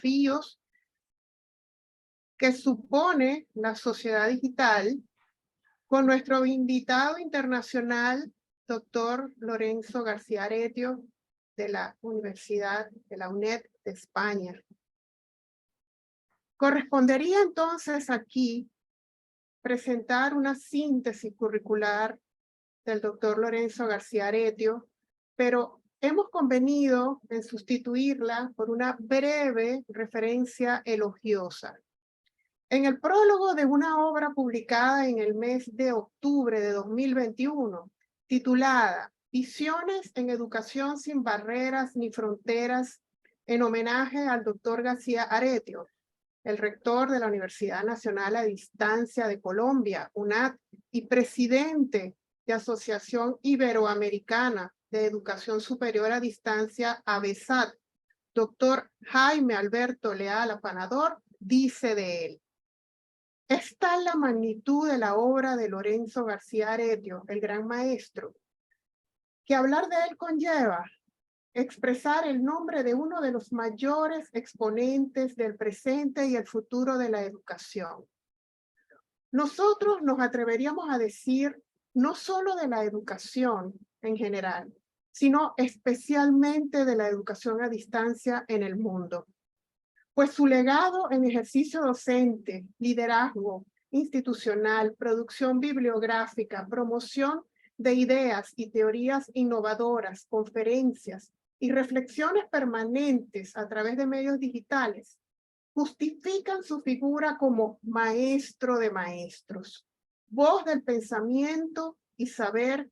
desafíos que supone la sociedad digital, con nuestro invitado internacional, doctor Lorenzo García Aretio, de la Universidad de la UNED de España. Correspondería entonces aquí presentar una síntesis curricular del doctor Lorenzo García Aretio, pero hemos convenido en sustituirla por una breve referencia elogiosa. En el prólogo de una obra publicada en el mes de octubre de 2021, titulada Visiones en Educación sin Barreras ni Fronteras, en homenaje al doctor García Aretio, el rector de la Universidad Nacional a Distancia de Colombia, UNAD, y presidente de Asociación Iberoamericana de Educación Superior a Distancia, ABESAD, doctor Jaime Alberto Leal Apanador, dice de él: es tal la magnitud de la obra de Lorenzo García Aretio, el gran maestro, que hablar de él conlleva expresar el nombre de uno de los mayores exponentes del presente y el futuro de la educación. Nosotros nos atreveríamos a decir no solo de la educación en general, sino especialmente de la educación a distancia en el mundo. Pues su legado en ejercicio docente, liderazgo institucional, producción bibliográfica, promoción de ideas y teorías innovadoras, conferencias y reflexiones permanentes a través de medios digitales, justifican su figura como maestro de maestros, voz del pensamiento y saber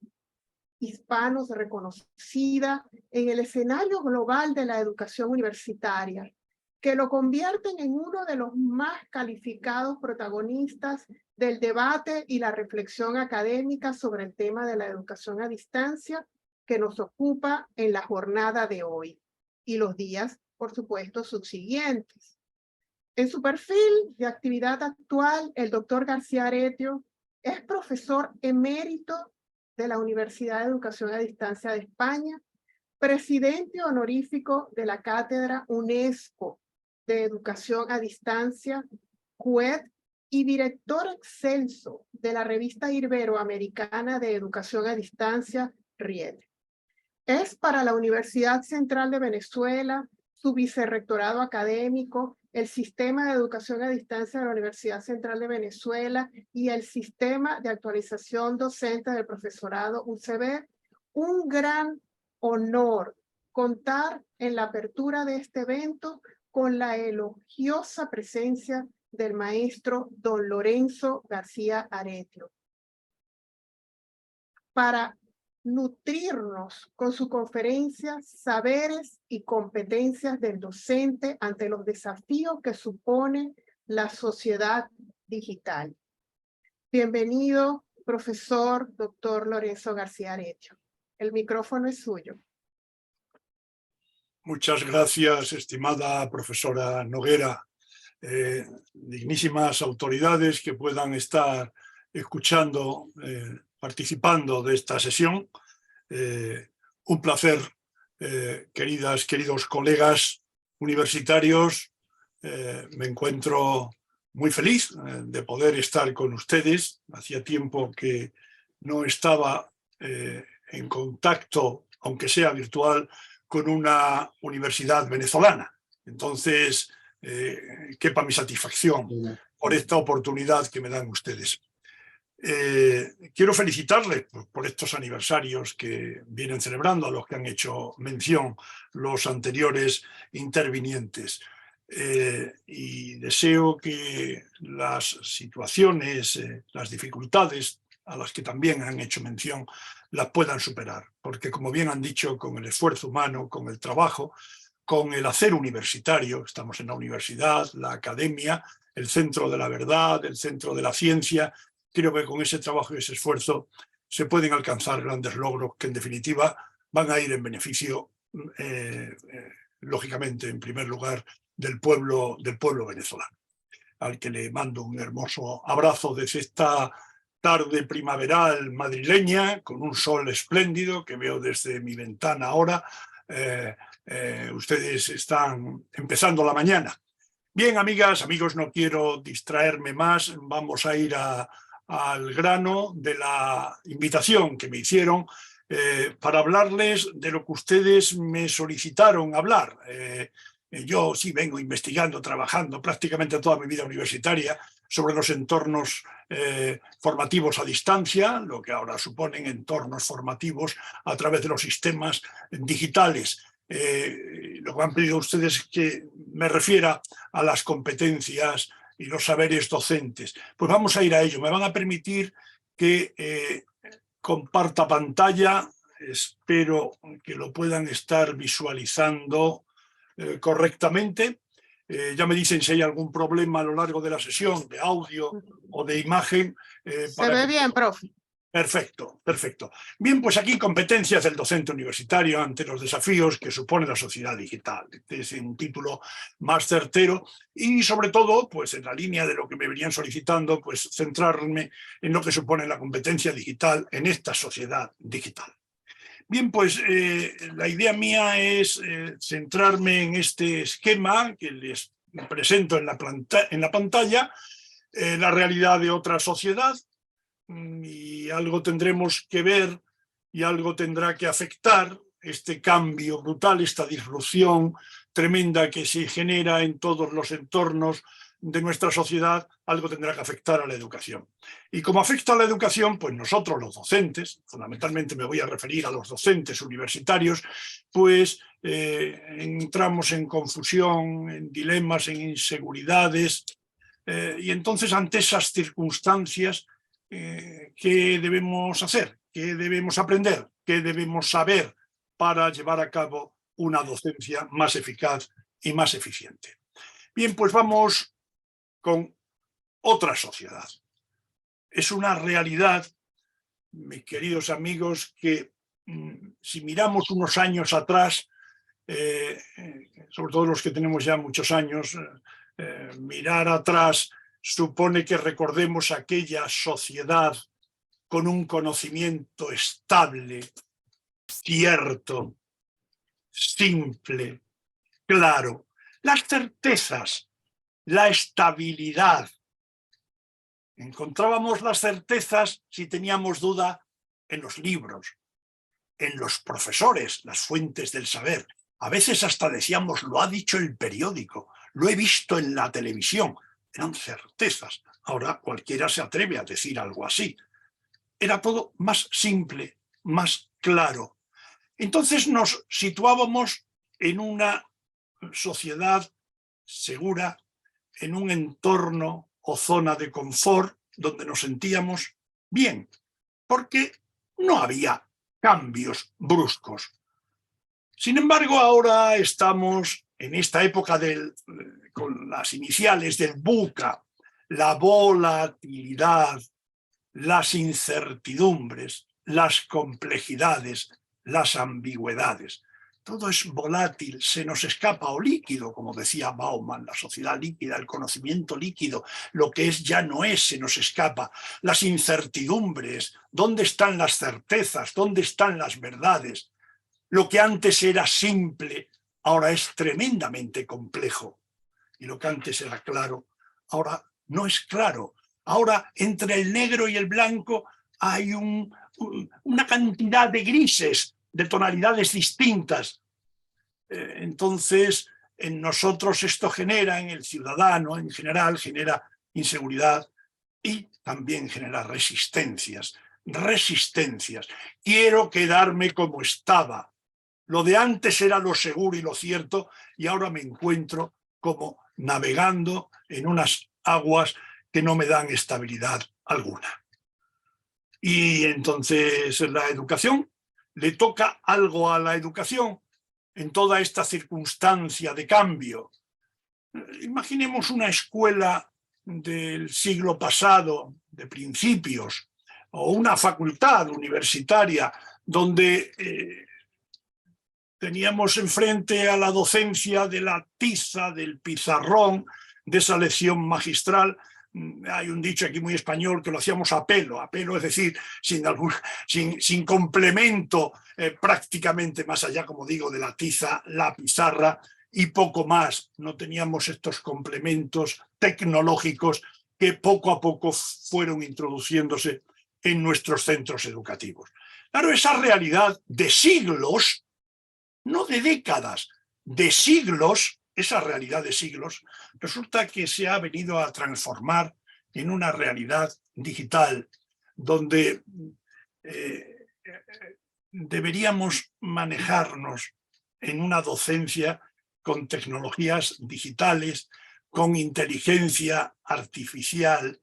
hispanos reconocida en el escenario global de la educación universitaria, que lo convierten en uno de los más calificados protagonistas del debate y la reflexión académica sobre el tema de la educación a distancia que nos ocupa en la jornada de hoy y los días, por supuesto, subsiguientes. En su perfil de actividad actual, el doctor García Aretio es profesor emérito de la Universidad de Educación a Distancia de España, presidente honorífico de la Cátedra UNESCO de Educación a Distancia, CUED, y director excelso de la Revista Iberoamericana de Educación a Distancia, RIED. Es para la Universidad Central de Venezuela, su vicerrectorado académico, el Sistema de Educación a Distancia de la Universidad Central de Venezuela y el Sistema de Actualización Docente del Profesorado UCB, un gran honor contar en la apertura de este evento con la elogiosa presencia del maestro don Lorenzo García Aretio, para nutrirnos con su conferencia Saberes y Competencias del Docente ante los desafíos que supone la sociedad digital. Bienvenido, profesor doctor Lorenzo García Aretio. El micrófono es suyo. Muchas gracias, estimada profesora Noguera. Dignísimas autoridades que puedan estar escuchando, participando de esta sesión. Un placer, queridos colegas universitarios. Me encuentro muy feliz de poder estar con ustedes. Hacía tiempo que no estaba en contacto, aunque sea virtual, con una universidad venezolana. Entonces, quepa mi satisfacción por esta oportunidad que me dan ustedes. Quiero felicitarles por estos aniversarios que vienen celebrando, a los que han hecho mención los anteriores intervinientes. Y deseo que las situaciones, las dificultades a las que también han hecho mención, las puedan superar. Porque, como bien han dicho, con el esfuerzo humano, con el trabajo, con el hacer universitario, estamos en la universidad, la academia, el centro de la verdad, el centro de la ciencia. Creo que con ese trabajo y ese esfuerzo se pueden alcanzar grandes logros que, en definitiva, van a ir en beneficio, lógicamente, en primer lugar, del pueblo venezolano, al que le mando un hermoso abrazo desde esta tarde primaveral madrileña, con un sol espléndido que veo desde mi ventana ahora. Ustedes están empezando la mañana Bien, amigas, amigos, no quiero distraerme más. Vamos a ir al grano de la invitación que me hicieron para hablarles de lo que ustedes me solicitaron hablar. Yo sí vengo investigando, trabajando prácticamente toda mi vida universitaria sobre los entornos formativos a distancia, lo que ahora suponen entornos formativos a través de los sistemas digitales. Lo que han pedido ustedes es que me refiera a las competencias y los saberes docentes. Pues vamos a ir a ello. Me van a permitir que comparta pantalla. Espero que lo puedan estar visualizando correctamente. Ya me dicen si hay algún problema a lo largo de la sesión de audio o de imagen. Se ve bien, profe. Perfecto, perfecto. Bien, pues aquí competencias del docente universitario ante los desafíos que supone la sociedad digital. Este es un título más certero y sobre todo, pues en la línea de lo que me venían solicitando, pues centrarme en lo que supone la competencia digital en esta sociedad digital. Bien, pues la idea mía es centrarme en este esquema que les presento en la pantalla, la realidad de otra sociedad, y algo tendremos que ver y algo tendrá que afectar este cambio brutal, esta disrupción tremenda que se genera en todos los entornos de nuestra sociedad, algo tendrá que afectar a la educación. Y como afecta a la educación, pues nosotros los docentes, fundamentalmente me voy a referir a los docentes universitarios, pues entramos en confusión, en dilemas, en inseguridades, y entonces ante esas circunstancias, ¿qué debemos hacer? ¿Qué debemos aprender? ¿Qué debemos saber para llevar a cabo una docencia más eficaz y más eficiente? Bien, pues vamos con otra sociedad. Es una realidad, mis queridos amigos, que si miramos unos años atrás, sobre todo los que tenemos ya muchos años, mirar atrás supone que recordemos aquella sociedad con un conocimiento estable, cierto, simple, claro. Las certezas, la estabilidad. Encontrábamos las certezas si teníamos duda en los libros, en los profesores, las fuentes del saber. A veces hasta decíamos, lo ha dicho el periódico, lo he visto en la televisión. Eran certezas. Ahora cualquiera se atreve a decir algo así. Era todo más simple, más claro. Entonces nos situábamos en una sociedad segura, en un entorno o zona de confort donde nos sentíamos bien, porque no había cambios bruscos. Sin embargo, ahora estamos en esta época con las iniciales del VUCA, la volatilidad, las incertidumbres, las complejidades, las ambigüedades. Todo es volátil, se nos escapa, o líquido, como decía Bauman, la sociedad líquida, el conocimiento líquido, lo que es ya no es, se nos escapa. Las incertidumbres, ¿dónde están las certezas? ¿Dónde están las verdades? Lo que antes era simple, ahora es tremendamente complejo. Y lo que antes era claro, ahora no es claro. Ahora, entre el negro y el blanco hay una cantidad de grises, de tonalidades distintas. Entonces, en nosotros esto genera, en el ciudadano en general, genera inseguridad y también genera resistencias. Resistencias. Quiero quedarme como estaba. Lo de antes era lo seguro y lo cierto, y ahora me encuentro como navegando en unas aguas que no me dan estabilidad alguna. Y entonces la educación, le toca algo a la educación en toda esta circunstancia de cambio. Imaginemos una escuela del siglo pasado, de principios, o una facultad universitaria donde teníamos enfrente a la docencia de la tiza, del pizarrón, de esa lección magistral. Hay un dicho aquí muy español que lo hacíamos a pelo, es decir, sin complemento prácticamente más allá, como digo, de la tiza, la pizarra y poco más. No teníamos estos complementos tecnológicos que poco a poco fueron introduciéndose en nuestros centros educativos. Claro, esa realidad de siglos, no de décadas, de siglos, esa realidad de siglos, resulta que se ha venido a transformar en una realidad digital, donde deberíamos manejarnos en una docencia con tecnologías digitales, con inteligencia artificial,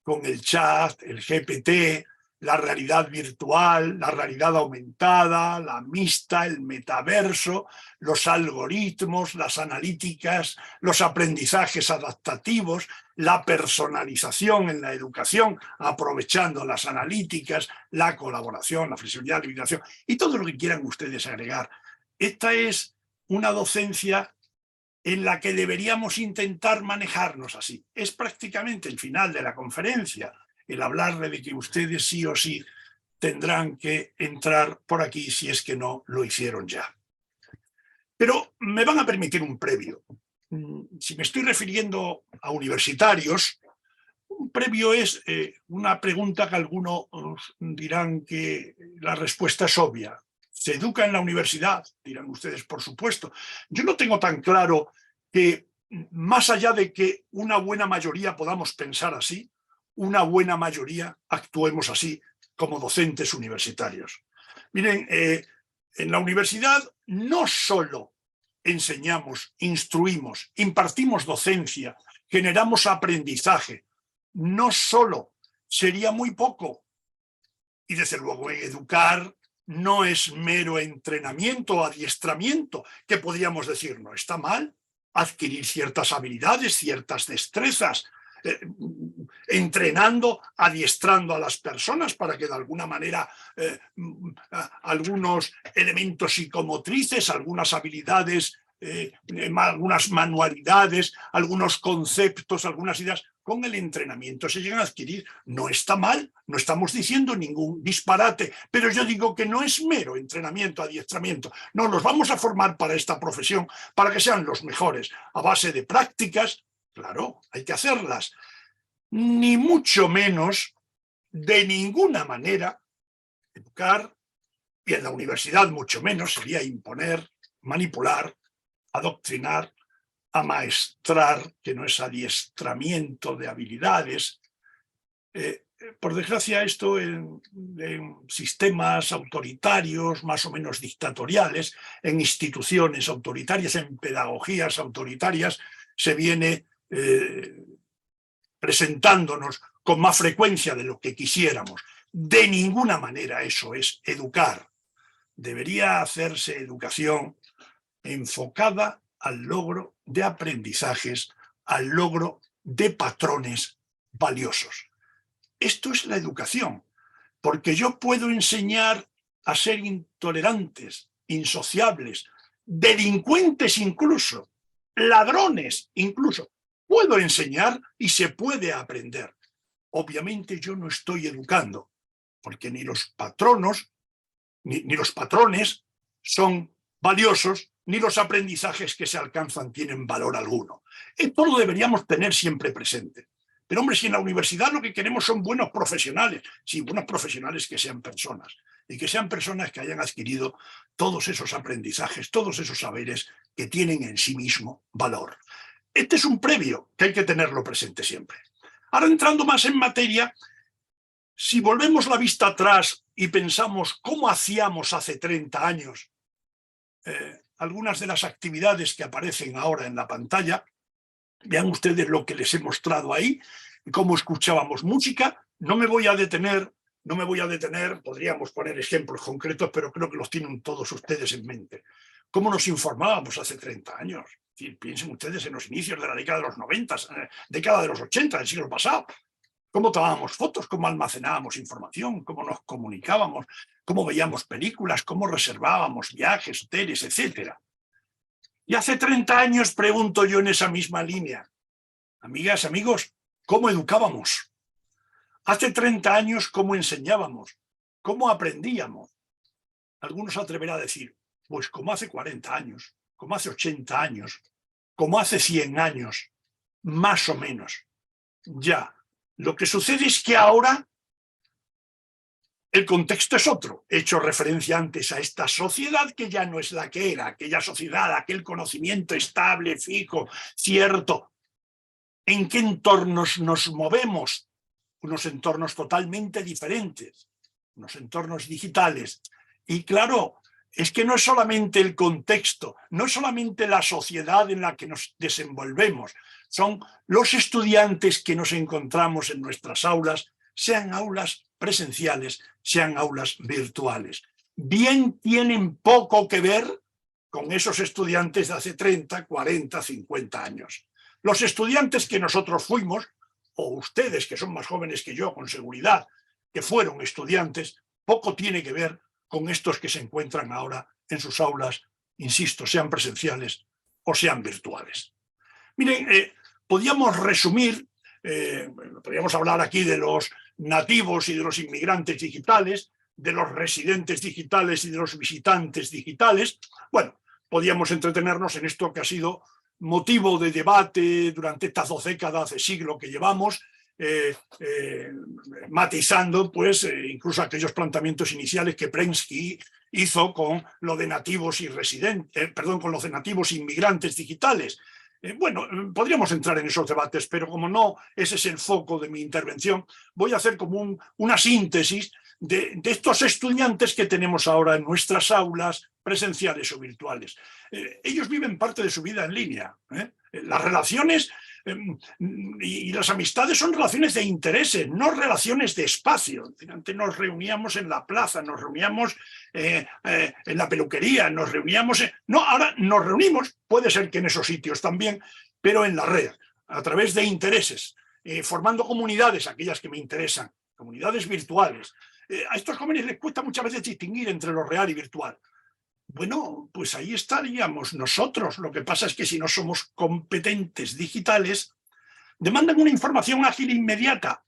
con el chat, el GPT, la realidad virtual, la realidad aumentada, la mixta, el metaverso, los algoritmos, las analíticas, los aprendizajes adaptativos, la personalización en la educación, aprovechando las analíticas, la colaboración, la flexibilidad, la limitación y todo lo que quieran ustedes agregar. Esta es una docencia en la que deberíamos intentar manejarnos así. Es prácticamente el final de la conferencia, el hablarle de que ustedes sí o sí tendrán que entrar por aquí si es que no lo hicieron ya. Pero me van a permitir un previo. Si me estoy refiriendo a universitarios, un previo es una pregunta que algunos dirán que la respuesta es obvia. ¿Se educa en la universidad? Dirán ustedes, por supuesto. Yo no tengo tan claro que, más allá de que una buena mayoría podamos pensar así, una buena mayoría actuemos así como docentes universitarios. Miren, en la universidad no solo enseñamos, instruimos, impartimos docencia, generamos aprendizaje, no solo, sería muy poco. Y desde luego educar no es mero entrenamiento o adiestramiento, que podríamos decir, no está mal adquirir ciertas habilidades, ciertas destrezas, entrenando, adiestrando a las personas para que de alguna manera algunos elementos psicomotrices, algunas habilidades, algunas manualidades, algunos conceptos, algunas ideas, con el entrenamiento se llegan a adquirir. No está mal, no estamos diciendo ningún disparate, pero yo digo que no es mero entrenamiento, adiestramiento. No, los vamos a formar para esta profesión, para que sean los mejores, a base de prácticas. Claro, hay que hacerlas. Ni mucho menos, de ninguna manera, educar, y en la universidad mucho menos, sería imponer, manipular, adoctrinar, amaestrar, que no es adiestramiento de habilidades. Por desgracia, esto en sistemas autoritarios, más o menos dictatoriales, en instituciones autoritarias, en pedagogías autoritarias, se viene presentándonos con más frecuencia de lo que quisiéramos. De ninguna manera eso es educar. Debería hacerse educación enfocada al logro de aprendizajes, al logro de patrones valiosos. Esto es la educación, porque yo puedo enseñar a ser intolerantes, insociables, delincuentes incluso, ladrones incluso. Puedo enseñar y se puede aprender. Obviamente yo no estoy educando, porque ni los patronos, ni los patrones son valiosos, ni los aprendizajes que se alcanzan tienen valor alguno. Esto lo deberíamos tener siempre presente. Pero hombre, si en la universidad lo que queremos son buenos profesionales, sí, buenos profesionales que sean personas, y que sean personas que hayan adquirido todos esos aprendizajes, todos esos saberes que tienen en sí mismo valor. Este es un previo que hay que tenerlo presente siempre. Ahora, entrando más en materia, si volvemos la vista atrás y pensamos cómo hacíamos hace 30 años algunas de las actividades que aparecen ahora en la pantalla, vean ustedes lo que les he mostrado ahí, cómo escuchábamos música. No me voy a detener, podríamos poner ejemplos concretos, pero creo que los tienen todos ustedes en mente. ¿Cómo nos informábamos hace 30 años? Piensen ustedes en los inicios de la década de los 90, década de los 80, del siglo pasado. Cómo tomábamos fotos, cómo almacenábamos información, cómo nos comunicábamos, cómo veíamos películas, cómo reservábamos viajes, hoteles, etc. Y hace 30 años pregunto yo en esa misma línea, amigas, amigos, ¿cómo educábamos? Hace 30 años, ¿cómo enseñábamos? ¿Cómo aprendíamos? Algunos atreverán a decir, pues como hace 40 años, como hace 80 años, como hace 100 años, más o menos. Ya, lo que sucede es que ahora el contexto es otro. He hecho referencia antes a esta sociedad que ya no es la que era, aquella sociedad, aquel conocimiento estable, fijo, cierto. ¿En qué entornos nos movemos? Unos entornos totalmente diferentes, unos entornos digitales. Y claro, es que no es solamente el contexto, no es solamente la sociedad en la que nos desenvolvemos, son los estudiantes que nos encontramos en nuestras aulas, sean aulas presenciales, sean aulas virtuales. Bien tienen poco que ver con esos estudiantes de hace 30, 40, 50 años. Los estudiantes que nosotros fuimos, o ustedes que son más jóvenes que yo, con seguridad, que fueron estudiantes, poco tiene que ver con estos que se encuentran ahora en sus aulas, insisto, sean presenciales o sean virtuales. Miren, podríamos resumir, podríamos hablar aquí de los nativos y de los inmigrantes digitales, de los residentes digitales y de los visitantes digitales. Bueno, podríamos entretenernos en esto que ha sido motivo de debate durante estas 2 décadas de siglo que llevamos, matizando pues incluso aquellos planteamientos iniciales que Prensky hizo con lo de nativos y residentes, con los de nativos inmigrantes digitales. Bueno, podríamos entrar en esos debates, pero como no ese es el foco de mi intervención, voy a hacer como una síntesis de estos estudiantes que tenemos ahora en nuestras aulas presenciales o virtuales. Ellos viven parte de su vida en línea. Las relaciones y las amistades son relaciones de intereses, no relaciones de espacio. Antes nos reuníamos en la plaza, nos reuníamos en la peluquería, nos reuníamos... No, ahora nos reunimos, puede ser que en esos sitios también, pero en la red, a través de intereses, formando comunidades, aquellas que me interesan, comunidades virtuales. A estos jóvenes les cuesta muchas veces distinguir entre lo real y virtual. Bueno, pues ahí estaríamos nosotros. Lo que pasa es que si no somos competentes digitales, demandan una información ágil e inmediata.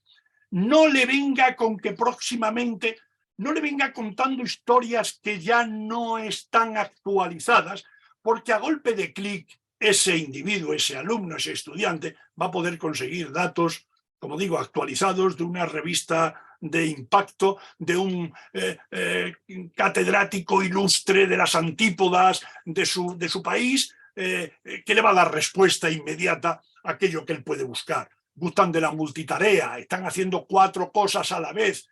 No le venga con que próximamente, no le venga contando historias que ya no están actualizadas, porque a golpe de clic ese individuo, ese alumno, ese estudiante va a poder conseguir datos, como digo, actualizados de una revista de impacto, de un catedrático ilustre de las antípodas de su país, que le va a dar respuesta inmediata a aquello que él puede buscar. Gustan de la multitarea, están haciendo 4 cosas a la vez.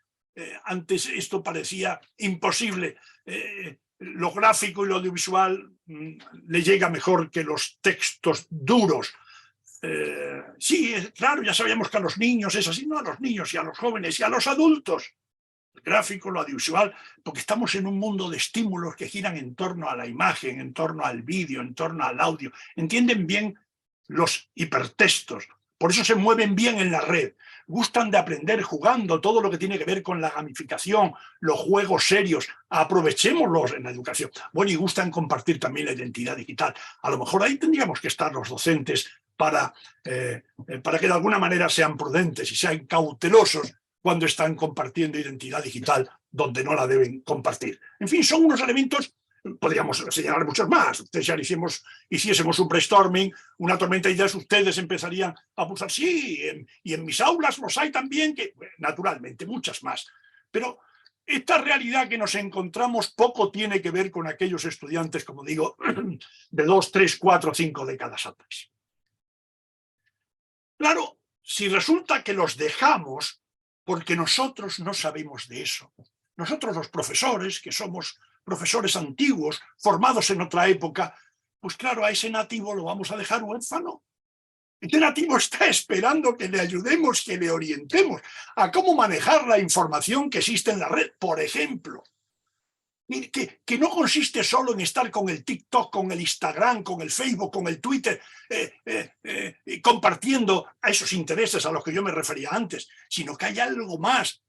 Antes esto parecía imposible. Lo gráfico y lo audiovisual le llega mejor que los textos duros. Sí, claro, ya sabíamos que a los niños es así, no a los niños y a los jóvenes y a los adultos. El gráfico, lo audiovisual, porque estamos en un mundo de estímulos que giran en torno a la imagen, en torno al vídeo, en torno al audio. Entienden bien los hipertextos, por eso se mueven bien en la red. Gustan de aprender jugando, todo lo que tiene que ver con la gamificación, los juegos serios, aprovechémoslos en la educación. Bueno, y gustan compartir también la identidad digital. A lo mejor ahí tendríamos que estar los docentes para que de alguna manera sean prudentes y sean cautelosos cuando están compartiendo identidad digital donde no la deben compartir. En fin, son unos elementos, podríamos señalar muchos más. Ustedes ya hiciésemos un brainstorming, una tormenta de ideas, ustedes empezarían a pulsar, sí, y en mis aulas los hay también, que naturalmente, muchas más. Pero esta realidad que nos encontramos poco tiene que ver con aquellos estudiantes, como digo, de 2, 3, 4, 5 décadas atrás. Claro, si resulta que los dejamos porque nosotros no sabemos de eso, nosotros los profesores, que somos profesores antiguos, formados en otra época, pues claro, a ese nativo lo vamos a dejar huérfano. Este nativo está esperando que le ayudemos, que le orientemos a cómo manejar la información que existe en la red, por ejemplo. Que no consiste solo en estar con el TikTok, con el Instagram, con el Facebook, con el Twitter, compartiendo a esos intereses a los que yo me refería antes, sino que hay algo más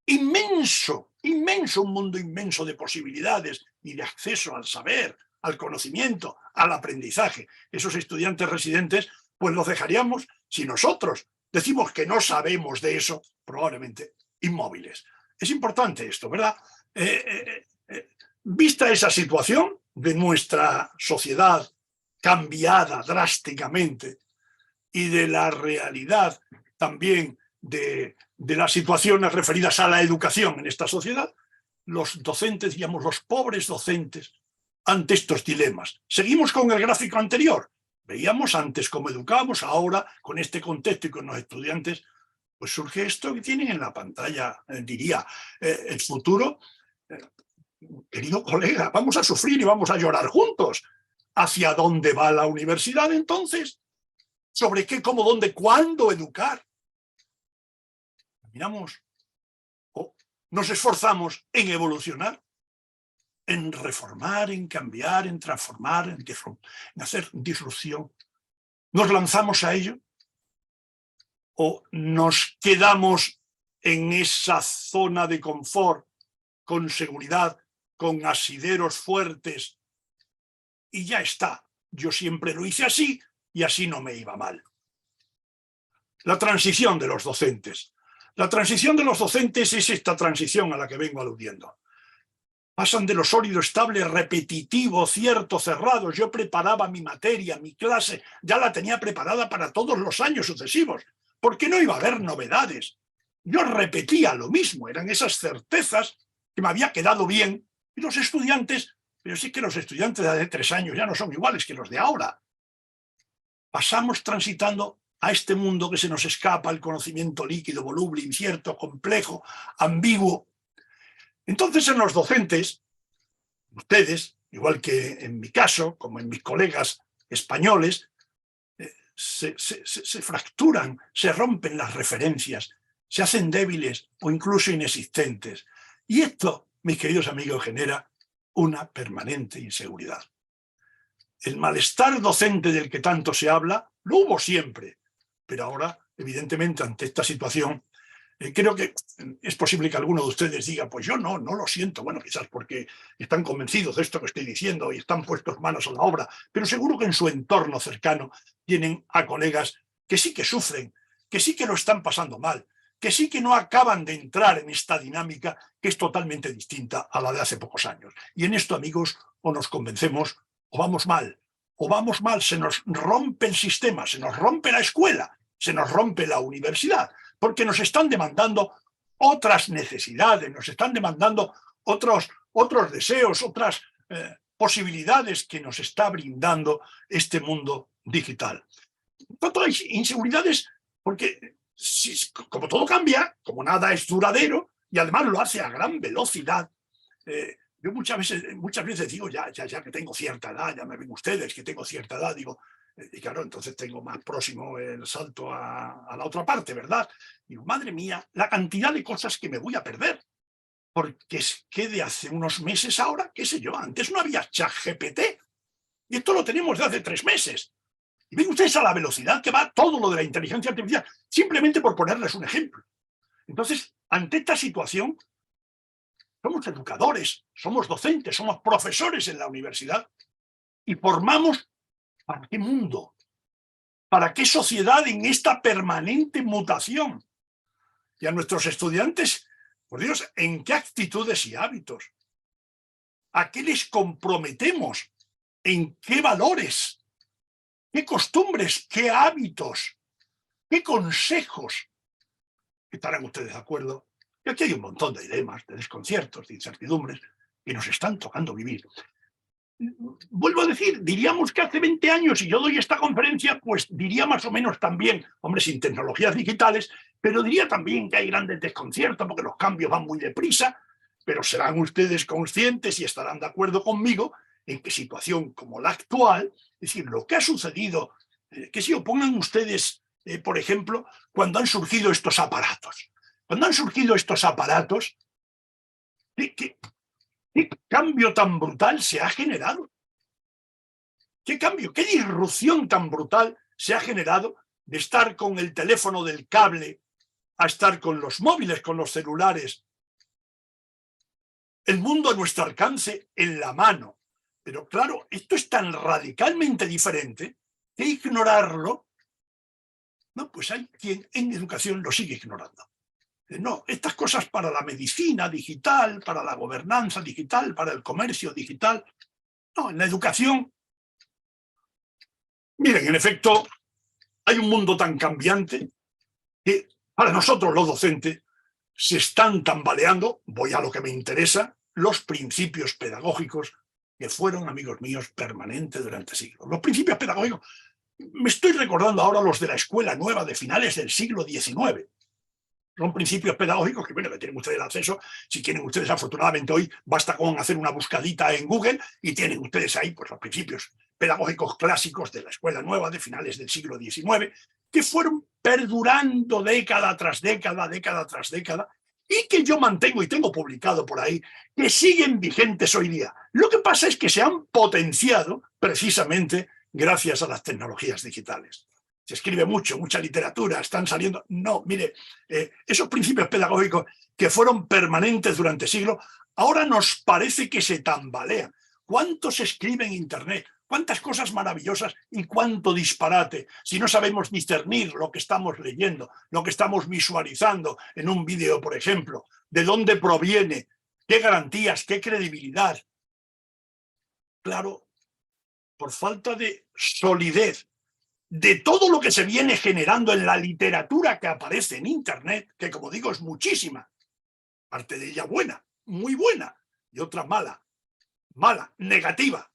inmenso, inmenso, un mundo inmenso de posibilidades y de acceso al saber, al conocimiento, al aprendizaje. Esos estudiantes residentes, pues los dejaríamos, si nosotros decimos que no sabemos de eso, probablemente inmóviles. Es importante esto, ¿verdad? Vista esa situación de nuestra sociedad cambiada drásticamente y de la realidad también de las situaciones referidas a la educación en esta sociedad, los docentes, digamos, los pobres docentes, ante estos dilemas. Seguimos con el gráfico anterior. Veíamos antes cómo educábamos, ahora con este contexto y con los estudiantes, pues surge esto que tienen en la pantalla, diría, el futuro. Querido colega, vamos a sufrir y vamos a llorar juntos. ¿Hacia dónde va la universidad entonces? ¿Sobre qué, cómo, dónde, cuándo educar? Miramos, nos esforzamos en evolucionar, en reformar, en cambiar, en transformar, en hacer disrupción. ¿Nos lanzamos a ello? ¿O nos quedamos en esa zona de confort, con seguridad, con asideros fuertes? Y ya está. Yo siempre lo hice así y así no me iba mal. La transición de los docentes. La transición de los docentes es esta transición a la que vengo aludiendo. Pasan de lo sólido, estable, repetitivo, cierto, cerrado. Yo preparaba mi materia, mi clase, ya la tenía preparada para todos los años sucesivos, porque no iba a haber novedades. Yo repetía lo mismo, eran esas certezas que me había quedado bien. Y los estudiantes, pero sí que los estudiantes de hace 3 años ya no son iguales que los de ahora. Pasamos transitando a este mundo que se nos escapa, el conocimiento líquido, voluble, incierto, complejo, ambiguo. Entonces, en los docentes, ustedes, igual que en mi caso, como en mis colegas españoles, se fracturan, se rompen las referencias, se hacen débiles o incluso inexistentes. Y esto, mis queridos amigos, genera una permanente inseguridad. El malestar docente del que tanto se habla, lo hubo siempre, pero ahora, evidentemente, ante esta situación, creo que es posible que alguno de ustedes diga, pues yo no lo siento. Bueno, quizás porque están convencidos de esto que estoy diciendo y están puestos manos a la obra, pero seguro que en su entorno cercano tienen a colegas que sí que sufren, que sí que lo están pasando mal, que sí que no acaban de entrar en esta dinámica que es totalmente distinta a la de hace pocos años. Y en esto, amigos, o nos convencemos o vamos mal, se nos rompe el sistema, se nos rompe la escuela, se nos rompe la universidad, porque nos están demandando otras necesidades, nos están demandando otros deseos, otras posibilidades que nos está brindando este mundo digital. Tanto hay inseguridades porque, como todo cambia, como nada es duradero, y además lo hace a gran velocidad, yo muchas veces digo, ya que tengo cierta edad, ya me ven ustedes que tengo cierta edad, digo, y claro, entonces tengo más próximo el salto a la otra parte, ¿verdad? Digo, madre mía, la cantidad de cosas que me voy a perder. Porque es que de hace unos meses ahora, qué sé yo, antes no había ChatGPT. Y esto lo tenemos de hace 3 meses. Y ven ustedes a la velocidad que va todo lo de la inteligencia artificial, simplemente por ponerles un ejemplo. Entonces, ante esta situación, somos educadores, somos docentes, somos profesores en la universidad y formamos ¿para qué mundo? ¿Para qué sociedad en esta permanente mutación? Y a nuestros estudiantes, por Dios, ¿en qué actitudes y hábitos? ¿A qué les comprometemos? ¿En qué valores? ¿Qué costumbres? ¿Qué hábitos? ¿Qué consejos? ¿Estarán ustedes de acuerdo? Y aquí hay un montón de dilemas, de desconciertos, de incertidumbres que nos están tocando vivir. Vuelvo a decir, diríamos que hace 20 años, si yo doy esta conferencia, pues diría más o menos también, hombre, sin tecnologías digitales, pero diría también que hay grandes desconciertos porque los cambios van muy deprisa, pero serán ustedes conscientes y estarán de acuerdo conmigo en que situación como la actual, es decir, lo que ha sucedido, que si opongan ustedes, por ejemplo, cuando han surgido estos aparatos. Cuando han surgido estos aparatos, ¿qué cambio tan brutal se ha generado? ¿Qué cambio, qué disrupción tan brutal se ha generado de estar con el teléfono del cable a estar con los móviles, con los celulares? El mundo a nuestro alcance, en la mano. Pero claro, esto es tan radicalmente diferente que ignorarlo, no, pues hay quien en educación lo sigue ignorando. No, estas cosas para la medicina digital, para la gobernanza digital, para el comercio digital. No, en la educación Miren, en efecto, hay un mundo tan cambiante que para nosotros los docentes se están tambaleando, voy a lo que me interesa, los principios pedagógicos que fueron, amigos míos, permanentes durante siglos. Los principios pedagógicos, me estoy recordando ahora los de la escuela nueva de finales del siglo XIX. Son principios pedagógicos que, bueno, que tienen ustedes acceso. Si quieren ustedes, afortunadamente hoy, basta con hacer una buscadita en Google y tienen ustedes ahí pues, los principios pedagógicos clásicos de la escuela nueva de finales del siglo XIX, que fueron perdurando década tras década, década tras década, y que yo mantengo y tengo publicado por ahí, que siguen vigentes hoy día. Lo que pasa es que se han potenciado precisamente gracias a las tecnologías digitales. Se escribe mucho, mucha literatura, están saliendo... No, mire, esos principios pedagógicos que fueron permanentes durante siglos, ahora nos parece que se tambalean. ¿Cuánto se escribe en Internet? ¿Cuántas cosas maravillosas y cuánto disparate? Si no sabemos discernir lo que estamos leyendo, lo que estamos visualizando en un vídeo, por ejemplo, de dónde proviene, qué garantías, qué credibilidad. Claro, por falta de solidez de todo lo que se viene generando en la literatura que aparece en Internet, que como digo es muchísima, parte de ella buena, muy buena, y otra mala, mala, negativa.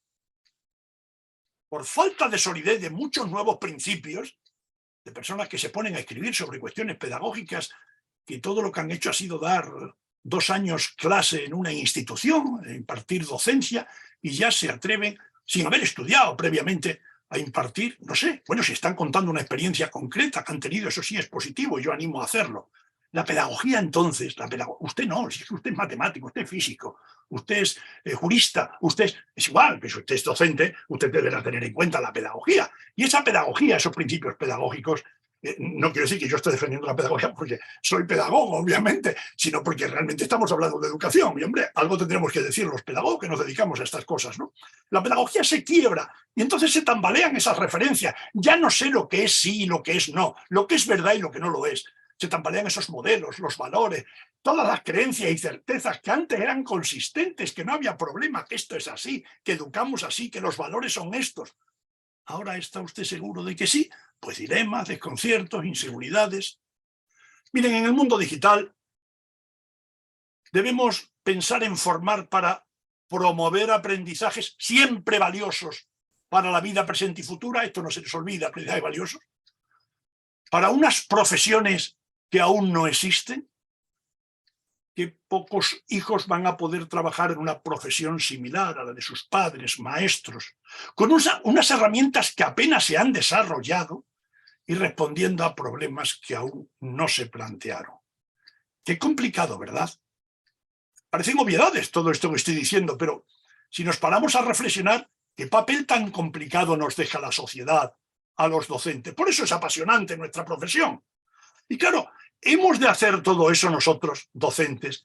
Por falta de solidez de muchos nuevos principios, de personas que se ponen a escribir sobre cuestiones pedagógicas, que todo lo que han hecho ha sido dar 2 años clase en una institución, impartir docencia, y ya se atreven, sin haber estudiado previamente, a impartir, no sé, bueno, si están contando una experiencia concreta que han tenido, eso sí es positivo, yo animo a hacerlo. La pedagogía entonces, usted no, si usted es matemático, usted es físico, usted es jurista, usted es igual, que si usted es docente, usted deberá tener en cuenta la pedagogía. Y esa pedagogía, esos principios pedagógicos, no quiero decir que yo esté defendiendo la pedagogía porque soy pedagogo, obviamente, sino porque realmente estamos hablando de educación. Y, hombre, algo tendremos que decir los pedagogos que nos dedicamos a estas cosas, ¿no? La pedagogía se quiebra y entonces se tambalean esas referencias. Ya no sé lo que es sí y lo que es no, lo que es verdad y lo que no lo es. Se tambalean esos modelos, los valores, todas las creencias y certezas que antes eran consistentes, que no había problema, que esto es así, que educamos así, que los valores son estos. ¿Ahora está usted seguro de que sí? Pues dilemas, desconciertos, inseguridades. Miren, en el mundo digital debemos pensar en formar para promover aprendizajes siempre valiosos para la vida presente y futura. Esto no se les olvida, aprendizajes valiosos. Para unas profesiones que aún no existen, que pocos hijos van a poder trabajar en una profesión similar a la de sus padres, maestros, con unas herramientas que apenas se han desarrollado y respondiendo a problemas que aún no se plantearon. Qué complicado, ¿verdad? Parecen obviedades todo esto que estoy diciendo, pero si nos paramos a reflexionar, ¿qué papel tan complicado nos deja la sociedad a los docentes? Por eso es apasionante nuestra profesión. Y claro, hemos de hacer todo eso nosotros, docentes,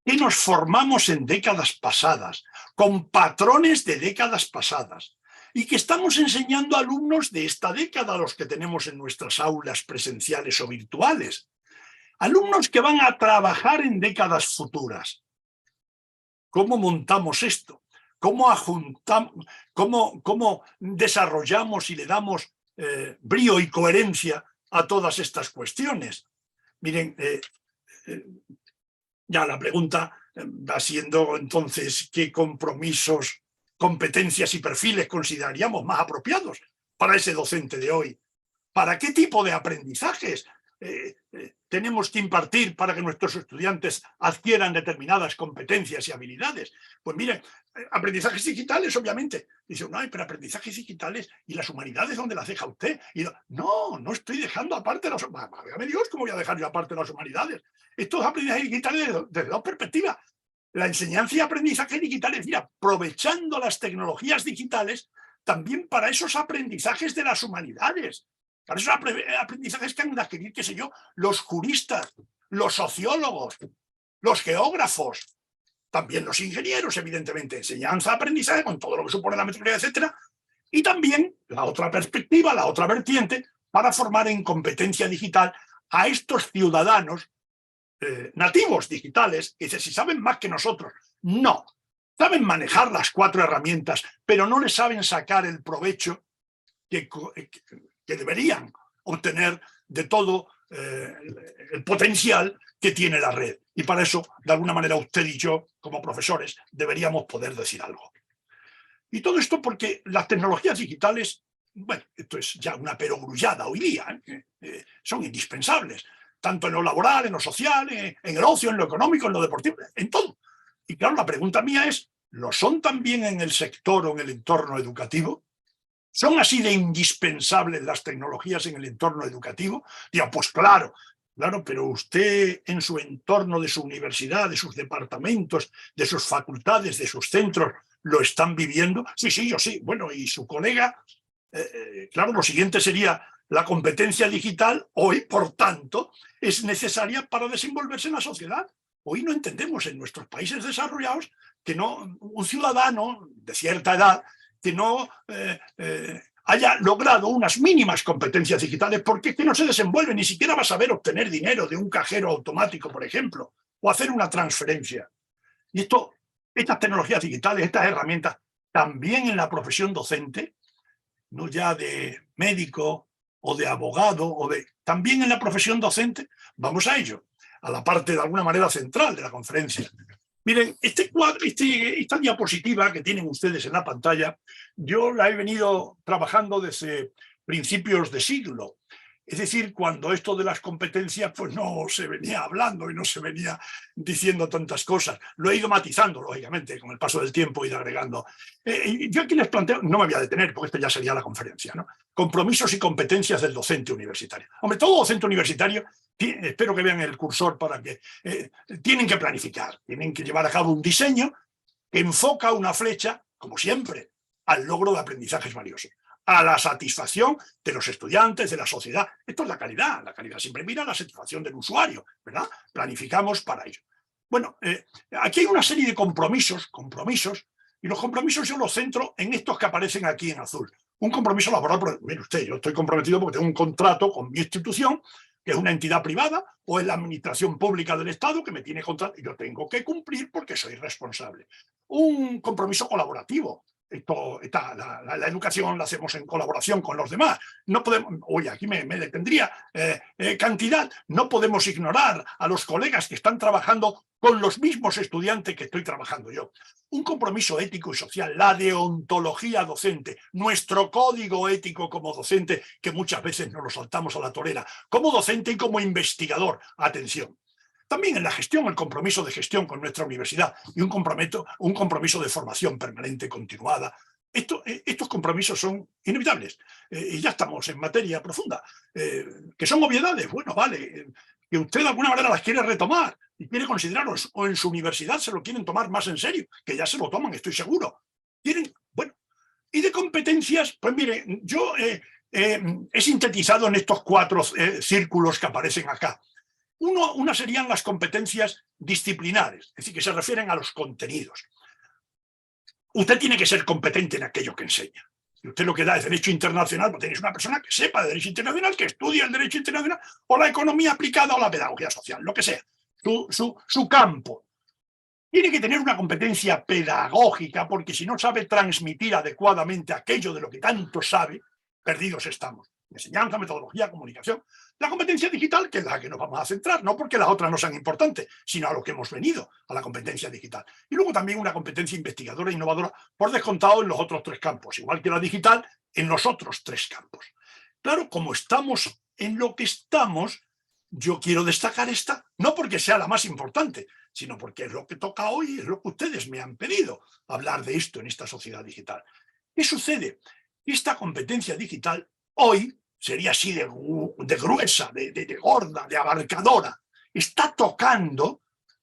que nos formamos en décadas pasadas, con patrones de décadas pasadas, y que estamos enseñando a alumnos de esta década, los que tenemos en nuestras aulas presenciales o virtuales. Alumnos que van a trabajar en décadas futuras. ¿Cómo montamos esto? ¿Cómo desarrollamos y le damos brío y coherencia a todas estas cuestiones? Miren, ya la pregunta va siendo entonces qué compromisos, competencias y perfiles consideraríamos más apropiados para ese docente de hoy. ¿Para qué tipo de aprendizajes tenemos que impartir para que nuestros estudiantes adquieran determinadas competencias y habilidades? Pues miren, aprendizajes digitales, obviamente. Dice uno, pero aprendizajes digitales y las humanidades, ¿dónde las deja usted? Y no estoy dejando aparte las humanidades. Válgame Dios, ¿cómo voy a dejar yo aparte las humanidades? Estos aprendizajes digitales desde dos perspectivas. La enseñanza y aprendizaje digitales, mira, aprovechando las tecnologías digitales también para esos aprendizajes de las humanidades. Para esos aprendizajes que han de adquirir, qué sé yo, los juristas, los sociólogos, los geógrafos, también los ingenieros, evidentemente, enseñanza, aprendizaje, con todo lo que supone la metodología, etcétera, y también la otra perspectiva, la otra vertiente, para formar en competencia digital a estos ciudadanos nativos digitales, que dicen, si saben más que nosotros. No, saben manejar las 4 herramientas, pero no les saben sacar el provecho que deberían obtener de todo el potencial que tiene la red. Y para eso, de alguna manera, usted y yo, como profesores, deberíamos poder decir algo. Y todo esto porque las tecnologías digitales, bueno, esto es ya una perogrullada hoy día, son indispensables, tanto en lo laboral, en lo social, en el ocio, en lo económico, en lo deportivo, en todo. Y claro, la pregunta mía es, ¿lo son también en el sector o en el entorno educativo? ¿Son así de indispensables las tecnologías en el entorno educativo? Digo, pues claro, pero usted en su entorno de su universidad, de sus departamentos, de sus facultades, de sus centros, ¿lo están viviendo? Sí, yo sí. Bueno, y su colega, claro, lo siguiente sería la competencia digital hoy, por tanto, es necesaria para desenvolverse en la sociedad. Hoy no entendemos en nuestros países desarrollados que no, un ciudadano de cierta edad que no haya logrado unas mínimas competencias digitales, porque es que no se desenvuelve, ni siquiera va a saber obtener dinero de un cajero automático, por ejemplo, o hacer una transferencia. Y estas tecnologías digitales, estas herramientas, también en la profesión docente, no ya de médico o de abogado, también en la profesión docente, vamos a ello, a la parte de alguna manera central de la conferencia. Miren, esta diapositiva que tienen ustedes en la pantalla, yo la he venido trabajando desde principios de siglo. Es decir, cuando esto de las competencias pues no se venía hablando y no se venía diciendo tantas cosas. Lo he ido matizando, lógicamente, con el paso del tiempo, he ido agregando. Yo aquí les planteo, no me voy a detener porque esto ya sería la conferencia, ¿no? Compromisos y competencias del docente universitario. Hombre, todo docente universitario, espero que vean el cursor para que... tienen que planificar, tienen que llevar a cabo un diseño que enfoca una flecha, como siempre, al logro de aprendizajes valiosos, a la satisfacción de los estudiantes, de la sociedad. Esto es la calidad siempre mira la satisfacción del usuario, ¿verdad? Planificamos para ello. Bueno, aquí hay una serie de compromisos, y los compromisos yo los centro en estos que aparecen aquí en azul. Un compromiso laboral, mire usted, yo estoy comprometido porque tengo un contrato con mi institución, que es una entidad privada, o es la administración pública del Estado que me tiene contrato y yo tengo que cumplir porque soy responsable. Un compromiso colaborativo. La educación la hacemos en colaboración con los demás. No podemos, oye, aquí me detendría cantidad. No podemos ignorar a los colegas que están trabajando con los mismos estudiantes que estoy trabajando yo. Un compromiso ético y social, la deontología docente, nuestro código ético como docente, que muchas veces nos lo saltamos a la torera, como docente y como investigador. Atención. También en la gestión, el compromiso de gestión con nuestra universidad y un compromiso de formación permanente, continuada. Estos compromisos son inevitables y ya estamos en materia profunda. ¿Que son obviedades? Bueno, vale, que usted de alguna manera las quiere retomar y quiere considerarlos, o en su universidad se lo quieren tomar más en serio, que ya se lo toman, estoy seguro. Bueno, y de competencias, pues mire, yo he sintetizado en estos 4 círculos que aparecen acá. Una serían las competencias disciplinares, es decir, que se refieren a los contenidos. Usted tiene que ser competente en aquello que enseña. Si usted lo que da es derecho internacional, pues tenéis una persona que sepa de derecho internacional, que estudie el derecho internacional, o la economía aplicada o la pedagogía social, lo que sea, su campo. Tiene que tener una competencia pedagógica, porque si no sabe transmitir adecuadamente aquello de lo que tanto sabe, perdidos estamos. Enseñanza, metodología, comunicación. La competencia digital, que es la que nos vamos a centrar, no porque las otras no sean importantes, sino a lo que hemos venido, a la competencia digital. Y luego también una competencia investigadora e innovadora, por descontado en los otros 3 campos, igual que la digital, en los otros 3 campos. Claro, como estamos en lo que estamos, yo quiero destacar esta, no porque sea la más importante, sino porque es lo que toca hoy, es lo que ustedes me han pedido, hablar de esto en esta sociedad digital. ¿Qué sucede? Esta competencia digital hoy sería así de gruesa, de gorda, de abarcadora. Está tocando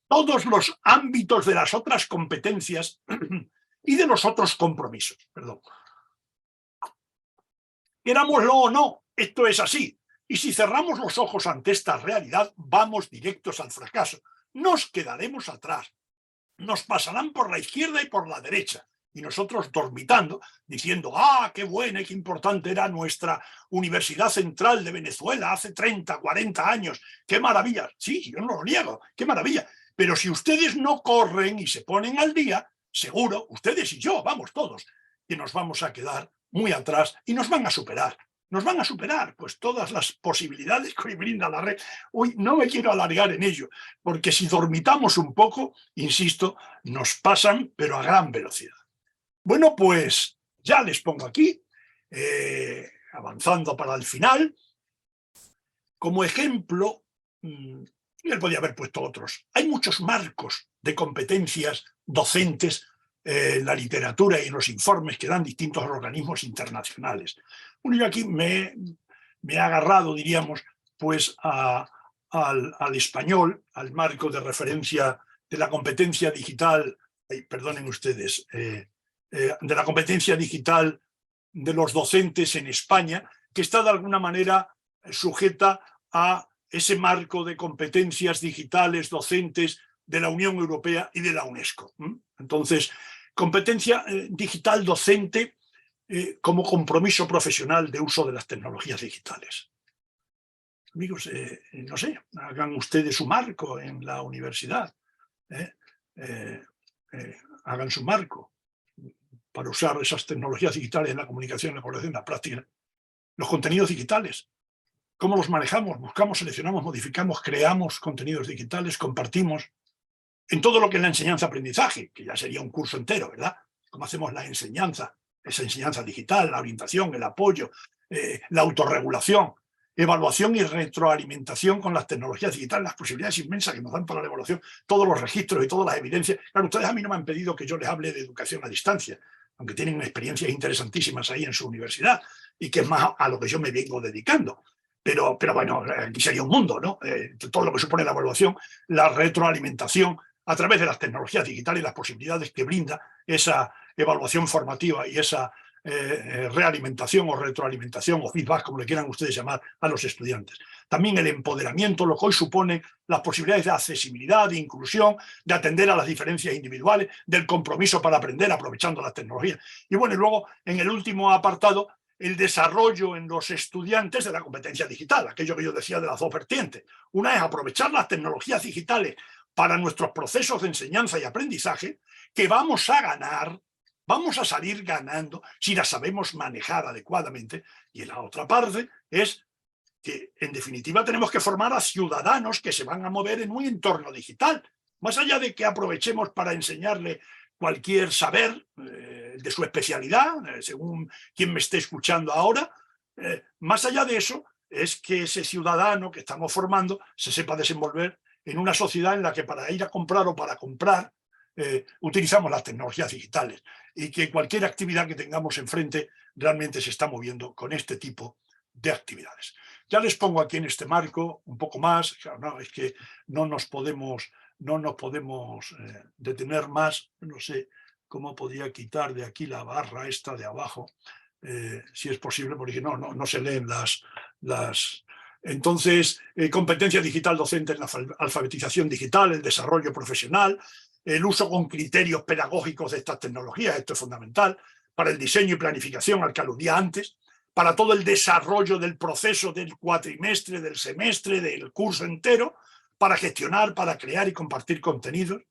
todos los ámbitos de las otras competencias y de los otros compromisos. Perdón. Querámoslo o no, esto es así. Y si cerramos los ojos ante esta realidad, vamos directos al fracaso. Nos quedaremos atrás. Nos pasarán por la izquierda y por la derecha. Y nosotros dormitando, diciendo, qué buena y qué importante era nuestra Universidad Central de Venezuela hace 30, 40 años. ¡Qué maravilla! Sí, yo no lo niego, qué maravilla. Pero si ustedes no corren y se ponen al día, seguro, ustedes y yo, vamos todos, que nos vamos a quedar muy atrás y nos van a superar. Nos van a superar, pues todas las posibilidades que hoy brinda la red. Hoy no me quiero alargar en ello, porque si dormitamos un poco, insisto, nos pasan, pero a gran velocidad. Bueno, pues ya les pongo aquí, avanzando para el final, como ejemplo, él podía haber puesto otros. Hay muchos marcos de competencias docentes en la literatura y en los informes que dan distintos organismos internacionales. Bueno, yo aquí me he agarrado, diríamos, pues al español, al marco de referencia de la competencia digital, perdonen ustedes, de la competencia digital de los docentes en España, que está de alguna manera sujeta a ese marco de competencias digitales docentes de la Unión Europea y de la UNESCO. Entonces, competencia digital docente como compromiso profesional de uso de las tecnologías digitales. Amigos, no sé, hagan ustedes su marco en la universidad. Hagan su marco para usar esas tecnologías digitales en la comunicación, en la colaboración, en la práctica. Los contenidos digitales. ¿Cómo los manejamos? Buscamos, seleccionamos, modificamos, creamos contenidos digitales, compartimos. En todo lo que es la enseñanza-aprendizaje, que ya sería un curso entero, ¿verdad? ¿Cómo hacemos la enseñanza? Esa enseñanza digital, la orientación, el apoyo, la autorregulación, evaluación y retroalimentación con las tecnologías digitales, las posibilidades inmensas que nos dan para la evaluación, todos los registros y todas las evidencias. Claro, ustedes a mí no me han pedido que yo les hable de educación a distancia, aunque tienen experiencias interesantísimas ahí en su universidad y que es más a lo que yo me vengo dedicando. Pero bueno, aquí sería un mundo, ¿no? Todo lo que supone la evaluación, la retroalimentación a través de las tecnologías digitales y las posibilidades que brinda esa evaluación formativa y esa realimentación o retroalimentación o feedback, como le quieran ustedes llamar, a los estudiantes. También el empoderamiento, lo que hoy supone las posibilidades de accesibilidad, de inclusión, de atender a las diferencias individuales, del compromiso para aprender aprovechando las tecnologías. Y bueno, y luego en el último apartado, el desarrollo en los estudiantes de la competencia digital, aquello que yo decía de las dos vertientes. Una es aprovechar las tecnologías digitales para nuestros procesos de enseñanza y aprendizaje, que vamos a ganar, vamos a salir ganando si las sabemos manejar adecuadamente. Y la otra parte es que, en definitiva, tenemos que formar a ciudadanos que se van a mover en un entorno digital. Más allá de que aprovechemos para enseñarle cualquier saber de su especialidad, según quien me esté escuchando ahora, más allá de eso, es que ese ciudadano que estamos formando se sepa desenvolver en una sociedad en la que para ir a comprar o para comprar utilizamos las tecnologías digitales y que cualquier actividad que tengamos enfrente realmente se está moviendo con este tipo de actividades. Ya les pongo aquí en este marco un poco más, no, es que no nos podemos detener más, no sé cómo podría quitar de aquí la barra esta de abajo, si es posible, porque no se leen las. Entonces, competencia digital docente en la alfabetización digital, el desarrollo profesional, el uso con criterios pedagógicos de estas tecnologías, esto es fundamental, para el diseño y planificación al que aludía antes, para todo el desarrollo del proceso del cuatrimestre, del semestre, del curso entero, para gestionar, para crear y compartir contenidos,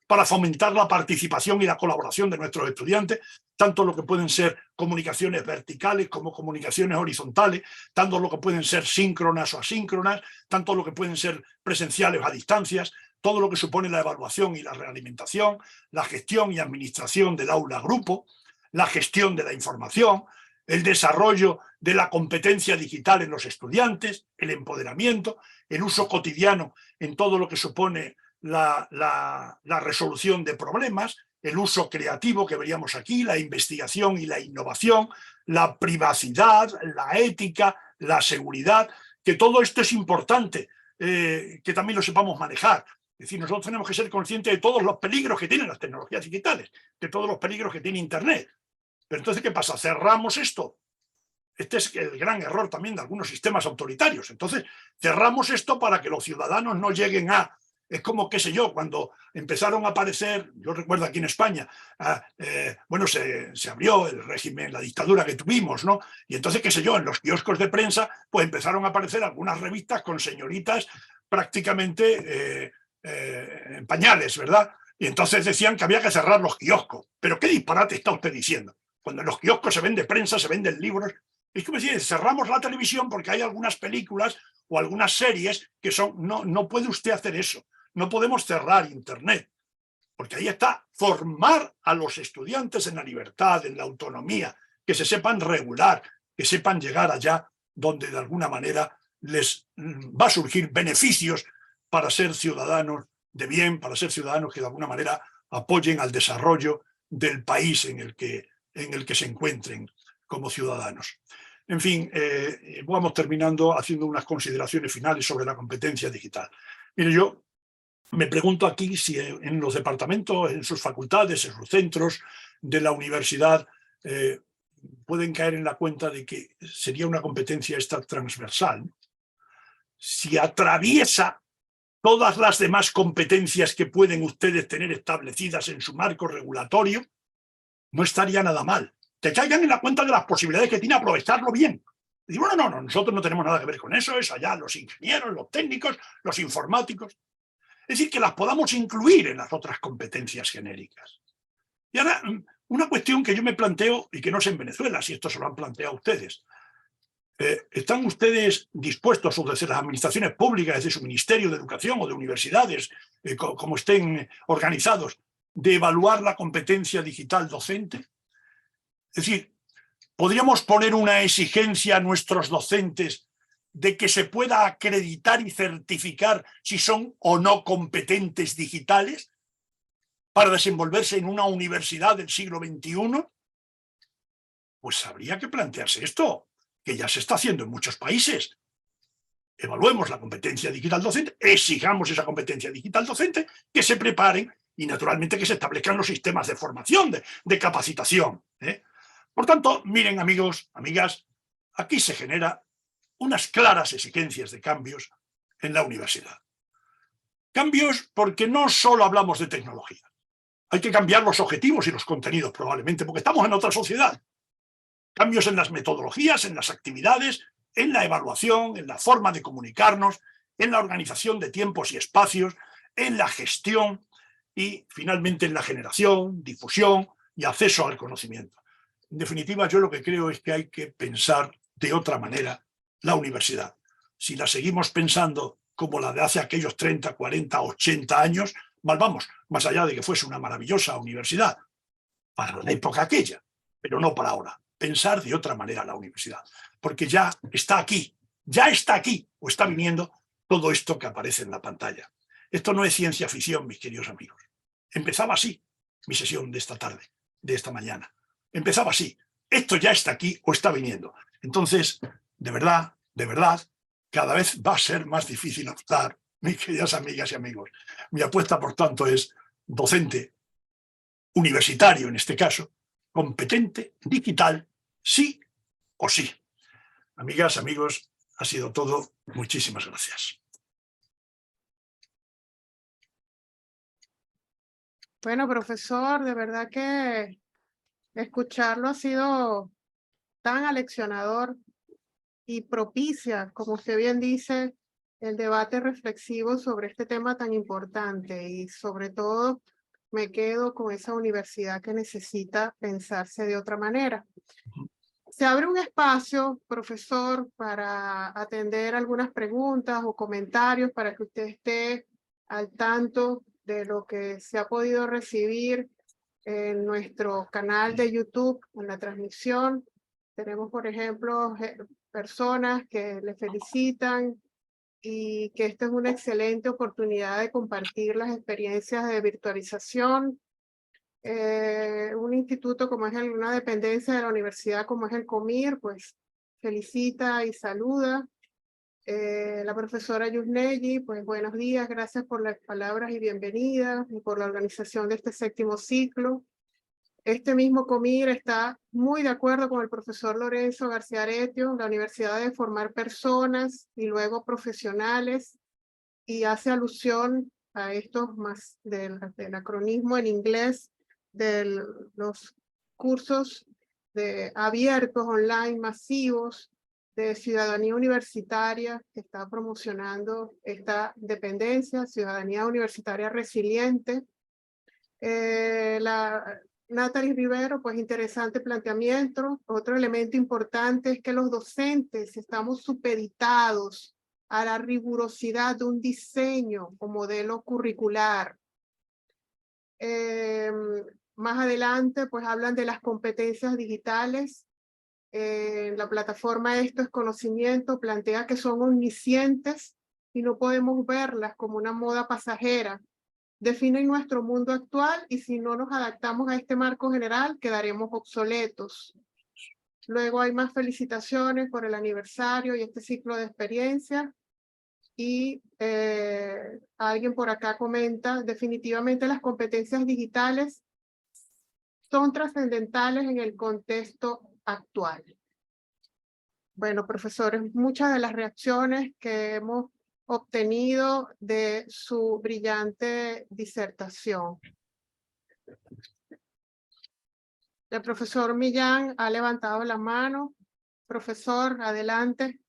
para fomentar la participación y la colaboración de nuestros estudiantes, tanto lo que pueden ser comunicaciones verticales como comunicaciones horizontales, tanto lo que pueden ser síncronas o asíncronas, tanto lo que pueden ser presenciales o a distancias, todo lo que supone la evaluación y la realimentación, la gestión y administración del aula grupo, la gestión de la información, el desarrollo de la competencia digital en los estudiantes, el empoderamiento, el uso cotidiano en todo lo que supone la resolución de problemas, el uso creativo que veríamos aquí, la investigación y la innovación, la privacidad, la ética, la seguridad, que todo esto es importante, que también lo sepamos manejar. Es decir, nosotros tenemos que ser conscientes de todos los peligros que tienen las tecnologías digitales, de todos los peligros que tiene Internet. Pero entonces, ¿qué pasa? ¿Cerramos esto? Este es el gran error también de algunos sistemas autoritarios. Entonces, cerramos esto para que los ciudadanos no lleguen a... Es como, qué sé yo, cuando empezaron a aparecer, yo recuerdo aquí en España, se abrió el régimen, la dictadura que tuvimos, ¿no? Y entonces, qué sé yo, en los kioscos de prensa, pues empezaron a aparecer algunas revistas con señoritas prácticamente en pañales, ¿verdad? Y entonces decían que había que cerrar los kioscos. ¿Pero qué disparate está usted diciendo? cuando en los kioscos se vende prensa, se venden libros. Es como decir, cerramos la televisión porque hay algunas películas o algunas series que son... No puede usted hacer eso. No podemos cerrar Internet. Porque ahí está formar a los estudiantes en la libertad, en la autonomía, que se sepan regular, que sepan llegar allá donde de alguna manera les va a surgir beneficios para ser ciudadanos de bien, para ser ciudadanos que de alguna manera apoyen al desarrollo del país en el que se encuentren como ciudadanos. En fin, vamos terminando haciendo unas consideraciones finales sobre la competencia digital. Mire, yo me pregunto aquí si en los departamentos, en sus facultades, en sus centros de la universidad, pueden caer en la cuenta de que sería una competencia esta transversal. Si atraviesa todas las demás competencias que pueden ustedes tener establecidas en su marco regulatorio, no estaría nada mal. Que caigan en la cuenta de las posibilidades que tiene aprovecharlo bien. Y bueno, no, nosotros no tenemos nada que ver con eso, es allá los ingenieros, los técnicos, los informáticos. Es decir, que las podamos incluir en las otras competencias genéricas. Y ahora, una cuestión que yo me planteo, y que no sé en Venezuela, si esto se lo han planteado ustedes. ¿Están ustedes dispuestos, o desde las administraciones públicas, desde su Ministerio de Educación o de universidades, como estén organizados, de evaluar la competencia digital docente? Es decir, ¿podríamos poner una exigencia a nuestros docentes de que se pueda acreditar y certificar si son o no competentes digitales para desenvolverse en una universidad del siglo XXI? Pues habría que plantearse esto, que ya se está haciendo en muchos países. Evaluemos la competencia digital docente, exijamos esa competencia digital docente, que se preparen y naturalmente que se establezcan los sistemas de formación, de capacitación. Por tanto, miren, amigos, amigas, aquí se genera unas claras exigencias de cambios en la universidad. Cambios porque no solo hablamos de tecnología. Hay que cambiar los objetivos y los contenidos probablemente, porque estamos en otra sociedad. Cambios en las metodologías, en las actividades, en la evaluación, en la forma de comunicarnos, en la organización de tiempos y espacios, en la gestión y finalmente en la generación, difusión y acceso al conocimiento. En definitiva, yo lo que creo es que hay que pensar de otra manera la universidad. Si la seguimos pensando como la de hace aquellos 30, 40, 80 años, mal vamos, más allá de que fuese una maravillosa universidad para la época aquella, pero no para ahora. Pensar de otra manera la universidad, porque ya está aquí o está viniendo todo esto que aparece en la pantalla. Esto no es ciencia ficción, mis queridos amigos. Empezaba así mi sesión de esta tarde, de esta mañana. Empezaba así. Esto ya está aquí o está viniendo. Entonces, de verdad, cada vez va a ser más difícil optar, mis queridas amigas y amigos. Mi apuesta, por tanto, es docente, universitario en este caso, competente, digital, sí o sí. Amigas, amigos, ha sido todo. Muchísimas gracias. Bueno, profesor, de verdad que escucharlo ha sido tan aleccionador y propicia, como usted bien dice, el debate reflexivo sobre este tema tan importante y sobre todo me quedo con esa universidad que necesita pensarse de otra manera. Se abre un espacio, profesor, para atender algunas preguntas o comentarios para que usted esté al tanto de lo que se ha podido recibir en nuestro canal de YouTube, en la transmisión. Tenemos, por ejemplo, personas que le felicitan y que esta es una excelente oportunidad de compartir las experiencias de virtualización. Un instituto como es una dependencia de la universidad como es el COMIR, pues felicita y saluda. La profesora Yusneyi, pues buenos días, gracias por las palabras y bienvenidas y por la organización de este 7º ciclo. Este mismo COMIR está muy de acuerdo con el profesor Lorenzo García Aretio. La universidad debe formar personas y luego profesionales y hace alusión a estos más del acronismo en inglés de los cursos abiertos online masivos de ciudadanía universitaria que está promocionando esta dependencia, ciudadanía universitaria resiliente. La Natalie Rivero, pues interesante planteamiento. Otro elemento importante es que los docentes estamos supeditados a la rigurosidad de un diseño o modelo curricular. Más adelante, pues hablan de las competencias digitales. La plataforma Esto es Conocimiento plantea que son omniscientes y no podemos verlas como una moda pasajera. Definen nuestro mundo actual y si no nos adaptamos a este marco general, quedaremos obsoletos. Luego hay más felicitaciones por el aniversario y este ciclo de experiencia. Y alguien por acá comenta, definitivamente las competencias digitales son trascendentales en el contexto actual. Bueno, profesores, muchas de las reacciones que hemos obtenido de su brillante disertación. El profesor Millán ha levantado la mano. Profesor, adelante.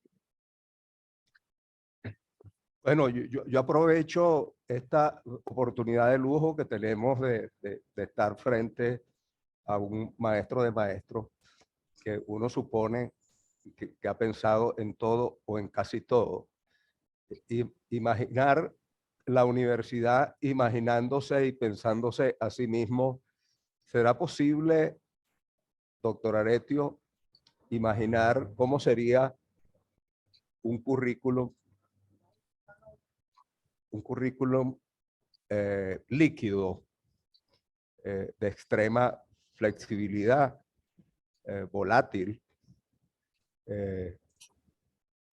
Bueno, yo aprovecho esta oportunidad de lujo que tenemos de estar frente a un maestro de maestros que uno supone que ha pensado en todo o en casi todo. Y imaginar la universidad imaginándose y pensándose a sí mismo, ¿será posible, doctor Aretio, imaginar cómo sería un currículum líquido, de extrema flexibilidad, volátil,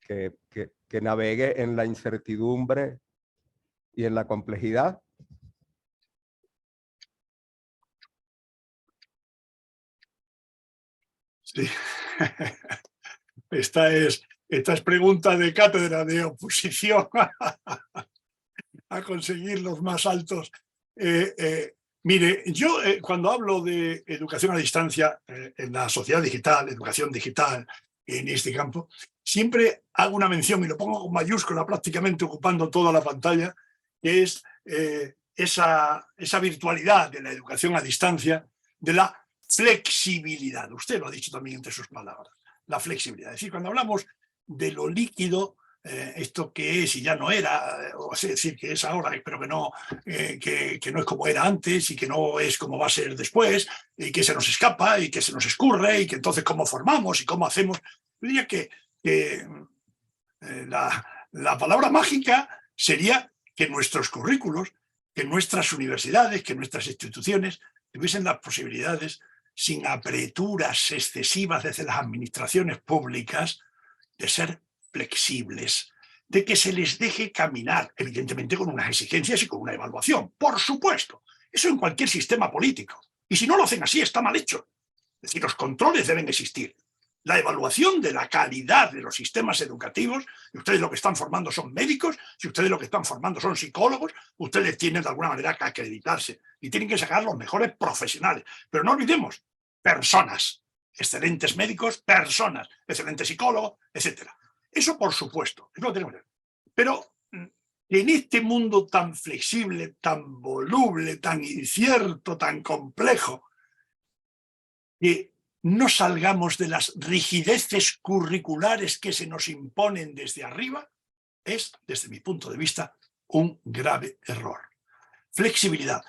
que navegue en la incertidumbre y en la complejidad? Sí. Esta es pregunta de cátedra de oposición a conseguir los más altos. Mire, yo cuando hablo de educación a distancia en la sociedad digital, educación digital en este campo, siempre hago una mención y lo pongo con mayúscula prácticamente ocupando toda la pantalla, que es esa virtualidad de la educación a distancia, de la flexibilidad. Usted lo ha dicho también entre sus palabras, la flexibilidad. Es decir, cuando hablamos de lo líquido, esto que es y ya no era, o es decir, que es ahora, pero que no es como era antes y que no es como va a ser después, y que se nos escapa y que se nos escurre y que entonces cómo formamos y cómo hacemos. Yo diría que la palabra mágica sería que nuestros currículos, que nuestras universidades, que nuestras instituciones tuviesen las posibilidades, sin apreturas excesivas desde las administraciones públicas, de ser flexibles, de que se les deje caminar, evidentemente con unas exigencias y con una evaluación, por supuesto. Eso en cualquier sistema político. Y si no lo hacen así, está mal hecho. Es decir, los controles deben existir. La evaluación de la calidad de los sistemas educativos, y ustedes lo que están formando son médicos, si ustedes lo que están formando son psicólogos, ustedes tienen de alguna manera que acreditarse y tienen que sacar los mejores profesionales. Pero no olvidemos, personas, excelentes médicos, personas, excelentes psicólogos, etc. Eso por supuesto, eso lo tenemos que ver. Pero en este mundo tan flexible, tan voluble, tan incierto, tan complejo, que no salgamos de las rigideces curriculares que se nos imponen desde arriba, es, desde mi punto de vista, un grave error. Flexibilidad.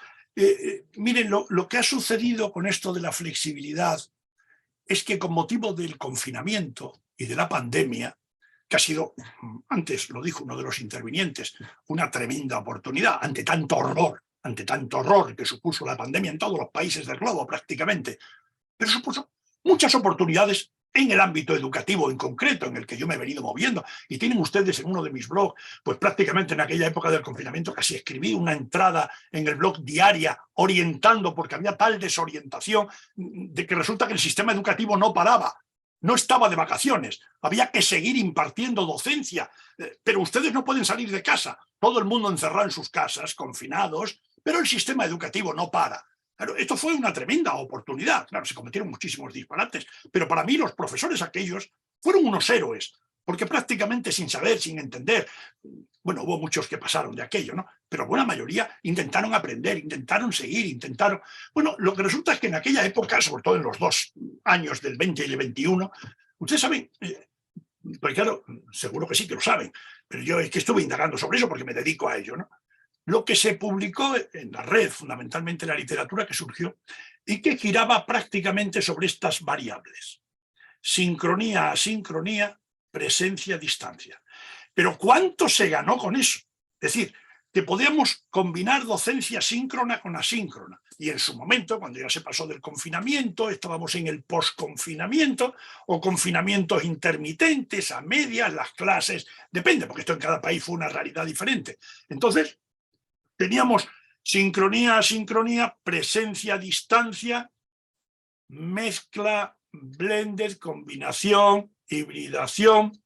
Miren, lo que ha sucedido con esto de la flexibilidad es que con motivo del confinamiento y de la pandemia, que ha sido, antes lo dijo uno de los intervinientes, una tremenda oportunidad ante tanto horror que supuso la pandemia en todos los países del globo prácticamente, pero supuso muchas oportunidades en el ámbito educativo en concreto, en el que yo me he venido moviendo. Y tienen ustedes en uno de mis blogs, pues prácticamente en aquella época del confinamiento casi escribí una entrada en el blog diaria orientando, porque había tal desorientación de que resulta que el sistema educativo no paraba. No estaba de vacaciones, había que seguir impartiendo docencia, pero ustedes no pueden salir de casa, todo el mundo encerrado en sus casas, confinados, pero el sistema educativo no para. Claro, esto fue una tremenda oportunidad. Claro, se cometieron muchísimos disparates, pero para mí los profesores aquellos fueron unos héroes, porque prácticamente sin saber, sin entender, bueno, hubo muchos que pasaron de aquello, ¿no? Pero buena mayoría intentaron aprender, intentaron seguir, intentaron... Bueno, lo que resulta es que en aquella época, sobre todo en los 2 años del 20 y el 21, ustedes saben, pues claro, seguro que sí que lo saben, pero yo es que estuve indagando sobre eso porque me dedico a ello, ¿no? Lo que se publicó en la red, fundamentalmente la literatura que surgió, y que giraba prácticamente sobre estas variables. Sincronía, asincronía, presencia, distancia. Pero ¿cuánto se ganó con eso? Es decir, que podíamos combinar docencia síncrona con asíncrona. Y en su momento, cuando ya se pasó del confinamiento, estábamos en el posconfinamiento o confinamientos intermitentes, a medias, las clases, depende, porque esto en cada país fue una realidad diferente. Entonces, teníamos sincronía, asincronía, presencia, distancia, mezcla, blended, combinación, hibridación,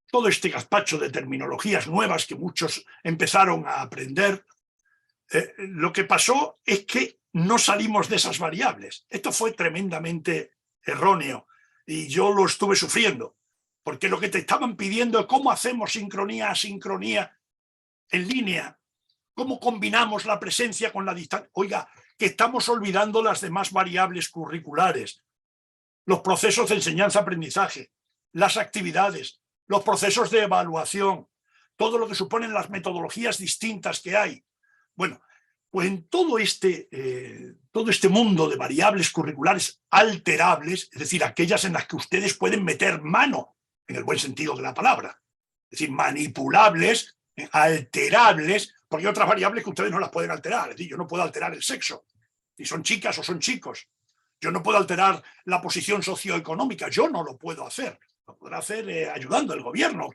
todo este gazpacho de terminologías nuevas que muchos empezaron a aprender. Lo que pasó es que no salimos de esas variables. Esto fue tremendamente erróneo y yo lo estuve sufriendo, porque lo que te estaban pidiendo es cómo hacemos sincronía, asincronía en línea, cómo combinamos la presencia con la distancia. Oiga, que estamos olvidando las demás variables curriculares, los procesos de enseñanza-aprendizaje, las actividades, los procesos de evaluación, todo lo que suponen las metodologías distintas que hay. Bueno, pues en todo este mundo de variables curriculares alterables, es decir, aquellas en las que ustedes pueden meter mano, en el buen sentido de la palabra, es decir, manipulables, alterables, porque hay otras variables que ustedes no las pueden alterar. Es decir, yo no puedo alterar el sexo, si son chicas o son chicos. Yo no puedo alterar la posición socioeconómica, yo no lo puedo hacer. Lo podrá hacer ayudando el gobierno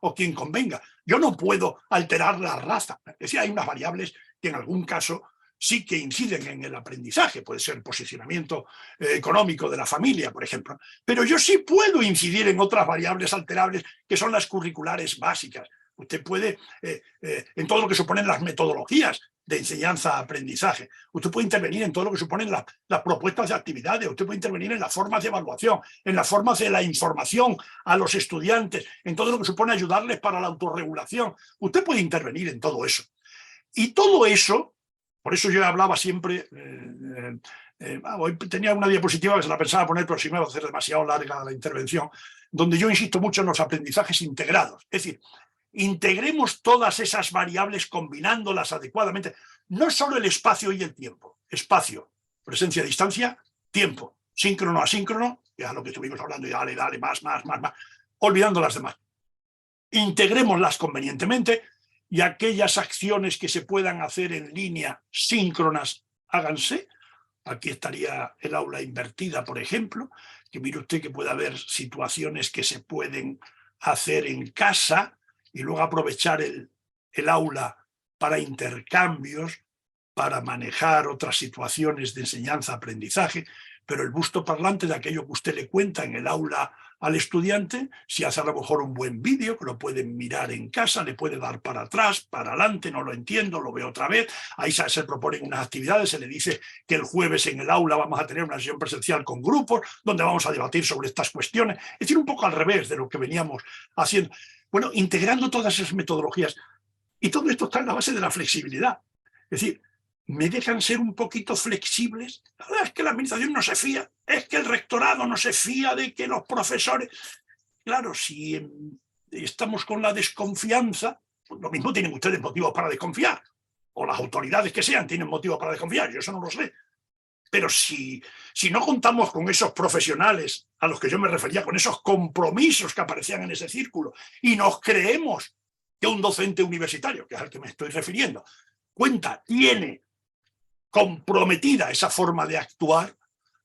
o quien convenga. Yo no puedo alterar la raza. Es decir, hay unas variables que en algún caso sí que inciden en el aprendizaje. Puede ser el posicionamiento económico de la familia, por ejemplo. Pero yo sí puedo incidir en otras variables alterables que son las curriculares básicas. Usted puede, en todo lo que suponen las metodologías de enseñanza-aprendizaje. Usted puede intervenir en todo lo que suponen las propuestas de actividades. Usted puede intervenir en las formas de evaluación, en las formas de la información a los estudiantes, en todo lo que supone ayudarles para la autorregulación. Usted puede intervenir en todo eso. Y todo eso, por eso yo hablaba siempre... hoy tenía una diapositiva que se la pensaba poner, pero si me va a hacer demasiado larga la intervención, donde yo insisto mucho en los aprendizajes integrados. Es decir, integremos todas esas variables combinándolas adecuadamente, no solo el espacio y el tiempo, espacio, presencia, distancia, tiempo, síncrono, asíncrono, que es lo que estuvimos hablando, y dale, más, olvidando las demás. Integrémoslas convenientemente y aquellas acciones que se puedan hacer en línea síncronas, háganse. Aquí estaría el aula invertida, por ejemplo, que mire usted que puede haber situaciones que se pueden hacer en casa, y luego aprovechar el aula para intercambios, para manejar otras situaciones de enseñanza-aprendizaje, pero el busto parlante de aquello que usted le cuenta en el aula al estudiante, si hace a lo mejor un buen vídeo, que lo pueden mirar en casa, le puede dar para atrás, para adelante, no lo entiendo, lo veo otra vez, ahí se proponen unas actividades, se le dice que el jueves en el aula vamos a tener una sesión presencial con grupos, donde vamos a debatir sobre estas cuestiones, es decir, un poco al revés de lo que veníamos haciendo. Bueno, integrando todas esas metodologías. Y todo esto está en la base de la flexibilidad. Es decir, ¿me dejan ser un poquito flexibles? Es que la administración no se fía, es que el rectorado no se fía de que los profesores... Claro, si estamos con la desconfianza, pues lo mismo tienen ustedes motivos para desconfiar, o las autoridades que sean tienen motivos para desconfiar, yo eso no lo sé. Pero si no contamos con esos profesionales a los que yo me refería, con esos compromisos que aparecían en ese círculo, y nos creemos que un docente universitario, que es al que me estoy refiriendo, tiene comprometida esa forma de actuar,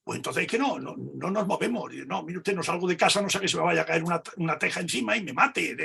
pues entonces es que no nos movemos. No, mire usted, no salgo de casa, no sé que se me vaya a caer una teja encima y me mate.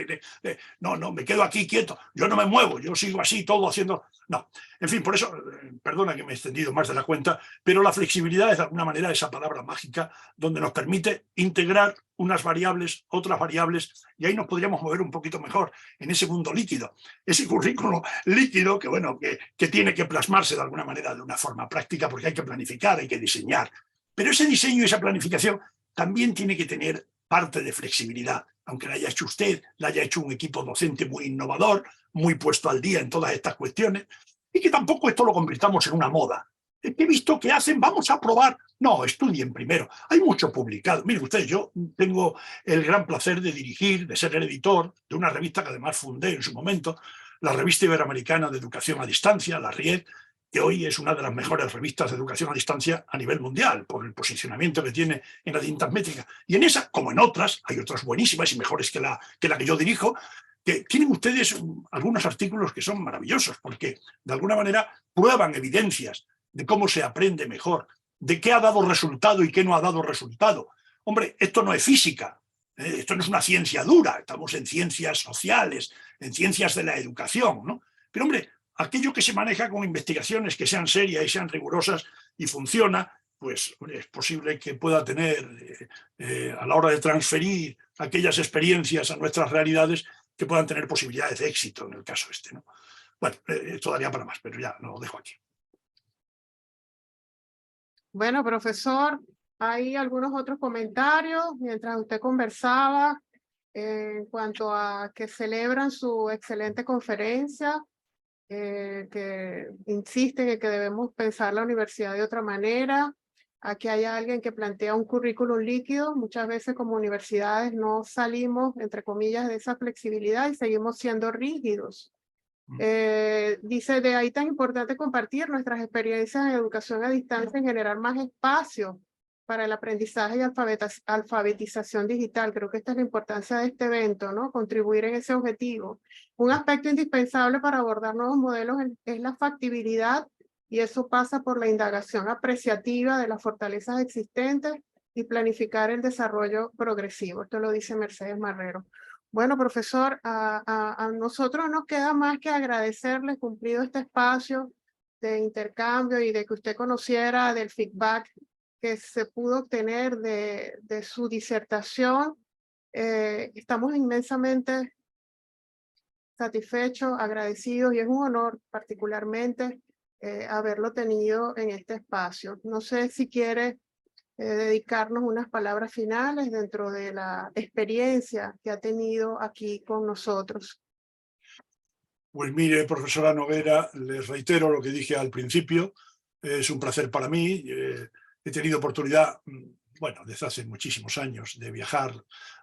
No, me quedo aquí quieto. Yo no me muevo, yo sigo así, todo haciendo... No, en fin, por eso, perdona que me he extendido más de la cuenta, pero la flexibilidad es de alguna manera esa palabra mágica donde nos permite integrar unas variables, otras variables, y ahí nos podríamos mover un poquito mejor en ese mundo líquido, ese currículo líquido que, bueno, que tiene que plasmarse de alguna manera de una forma práctica, porque hay que planificar, hay que diseñar. Pero ese diseño y esa planificación también tiene que tener parte de flexibilidad. aunque la haya hecho usted, la haya hecho un equipo docente muy innovador, muy puesto al día en todas estas cuestiones, y que tampoco esto lo convirtamos en una moda. Es que he visto que hacen, vamos a probar. No, estudien primero. Hay mucho publicado. Miren ustedes, yo tengo el gran placer de dirigir, de ser el editor de una revista que además fundé en su momento, la Revista Iberoamericana de Educación a Distancia, la RIED, que hoy es una de las mejores revistas de educación a distancia a nivel mundial, por el posicionamiento que tiene en las distintas métricas. Y en esa, como en otras, hay otras buenísimas y mejores que la que yo dirijo, que tienen ustedes algunos artículos que son maravillosos, porque de alguna manera prueban evidencias de cómo se aprende mejor, de qué ha dado resultado y qué no ha dado resultado. Hombre, esto no es física, esto no es una ciencia dura, estamos en ciencias sociales, en ciencias de la educación, ¿no? Pero hombre, aquello que se maneja con investigaciones que sean serias y sean rigurosas y funciona, pues es posible que pueda tener, a la hora de transferir aquellas experiencias a nuestras realidades, que puedan tener posibilidades de éxito en el caso este, ¿no? Bueno, esto daría para más, pero ya lo dejo aquí. Bueno, profesor, hay algunos otros comentarios mientras usted conversaba en cuanto a que celebran su excelente conferencia, que insisten en que debemos pensar la universidad de otra manera. Aquí hay alguien que plantea un currículum líquido. Muchas veces como universidades no salimos, entre comillas, de esa flexibilidad y seguimos siendo rígidos. Dice, de ahí tan importante compartir nuestras experiencias en educación a distancia y generar más espacio para el aprendizaje y alfabetización digital. Creo que esta es la importancia de este evento, ¿no? Contribuir en ese objetivo. Un aspecto indispensable para abordar nuevos modelos es la factibilidad, y eso pasa por la indagación apreciativa de las fortalezas existentes y planificar el desarrollo progresivo. Esto lo dice Mercedes Marrero. Bueno, profesor, a nosotros nos queda más que agradecerle cumplido este espacio de intercambio y de que usted conociera del feedback que se pudo obtener de su disertación. Estamos inmensamente satisfechos, agradecidos, y es un honor particularmente haberlo tenido en este espacio. No sé si quiere dedicarnos unas palabras finales dentro de la experiencia que ha tenido aquí con nosotros. Pues mire, profesora Noguera, les reitero lo que dije al principio. Es un placer para mí. He tenido oportunidad, bueno, desde hace muchísimos años, de viajar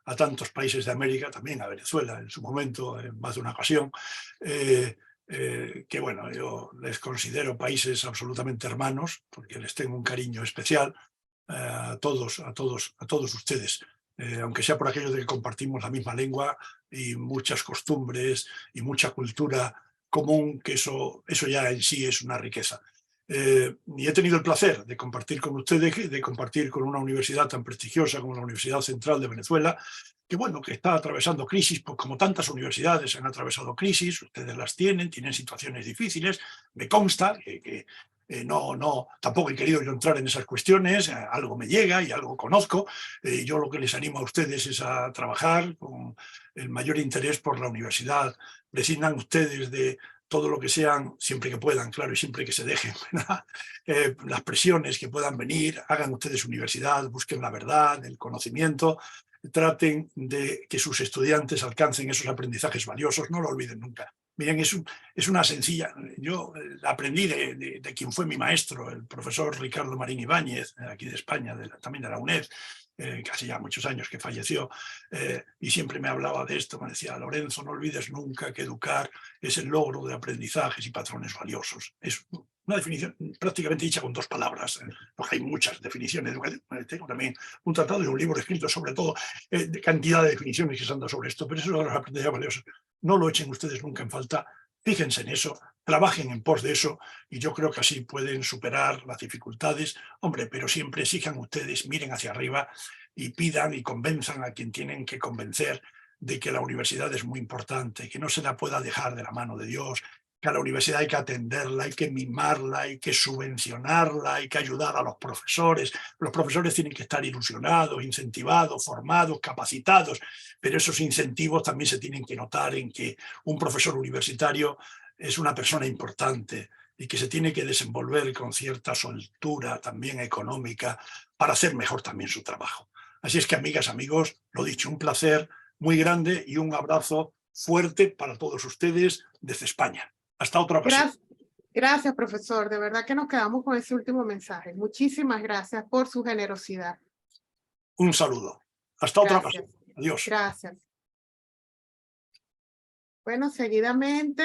a tantos países de América, también a Venezuela en su momento, en más de una ocasión, que bueno, yo les considero países absolutamente hermanos, porque les tengo un cariño especial a todos ustedes. Aunque sea por aquello de que compartimos la misma lengua y muchas costumbres y mucha cultura común, que eso ya en sí es una riqueza. Y he tenido el placer de compartir con ustedes, de compartir con una universidad tan prestigiosa como la Universidad Central de Venezuela, que bueno, que está atravesando crisis, pues como tantas universidades han atravesado crisis, ustedes las tienen situaciones difíciles, me consta que tampoco he querido yo entrar en esas cuestiones, algo me llega y algo conozco. Yo lo que les animo a ustedes es a trabajar con el mayor interés por la universidad. Prescindan ustedes de todo lo que sean, siempre que puedan, claro, y siempre que se dejen, las presiones que puedan venir. Hagan ustedes universidad, busquen la verdad, el conocimiento, traten de que sus estudiantes alcancen esos aprendizajes valiosos, no lo olviden nunca. Miren, es una sencilla. Yo aprendí de quien fue mi maestro, el profesor Ricardo Marín Ibáñez, aquí de España, también de la UNED, casi ya muchos años que falleció, y siempre me hablaba de esto. Me decía: Lorenzo, no olvides nunca que educar es el logro de aprendizajes y patrones valiosos. Es una definición prácticamente dicha con dos palabras, porque hay muchas definiciones de educación. Tengo también un tratado y un libro escrito sobre todo, de cantidad de definiciones que se han dado sobre esto, pero eso es de los aprendizajes valiosos. No lo echen ustedes nunca en falta, fíjense en eso, trabajen en pos de eso, y yo creo que así pueden superar las dificultades. Hombre, pero siempre exijan ustedes, miren hacia arriba y pidan y convenzan a quien tienen que convencer de que la universidad es muy importante, que no se la pueda dejar de la mano de Dios, que a la universidad hay que atenderla, hay que mimarla, hay que subvencionarla, hay que ayudar a los profesores. Los profesores tienen que estar ilusionados, incentivados, formados, capacitados, pero esos incentivos también se tienen que notar en que un profesor universitario es una persona importante y que se tiene que desenvolver con cierta soltura también económica para hacer mejor también su trabajo. Así es que, amigas, amigos, lo dicho, un placer. muy grande y un abrazo fuerte para todos ustedes desde España. Hasta otra ocasión. Gracias, profesor. De verdad que nos quedamos con ese último mensaje. Muchísimas gracias por su generosidad. Un saludo. Hasta otra Gracias. ocasión. Adiós. Gracias. Bueno, seguidamente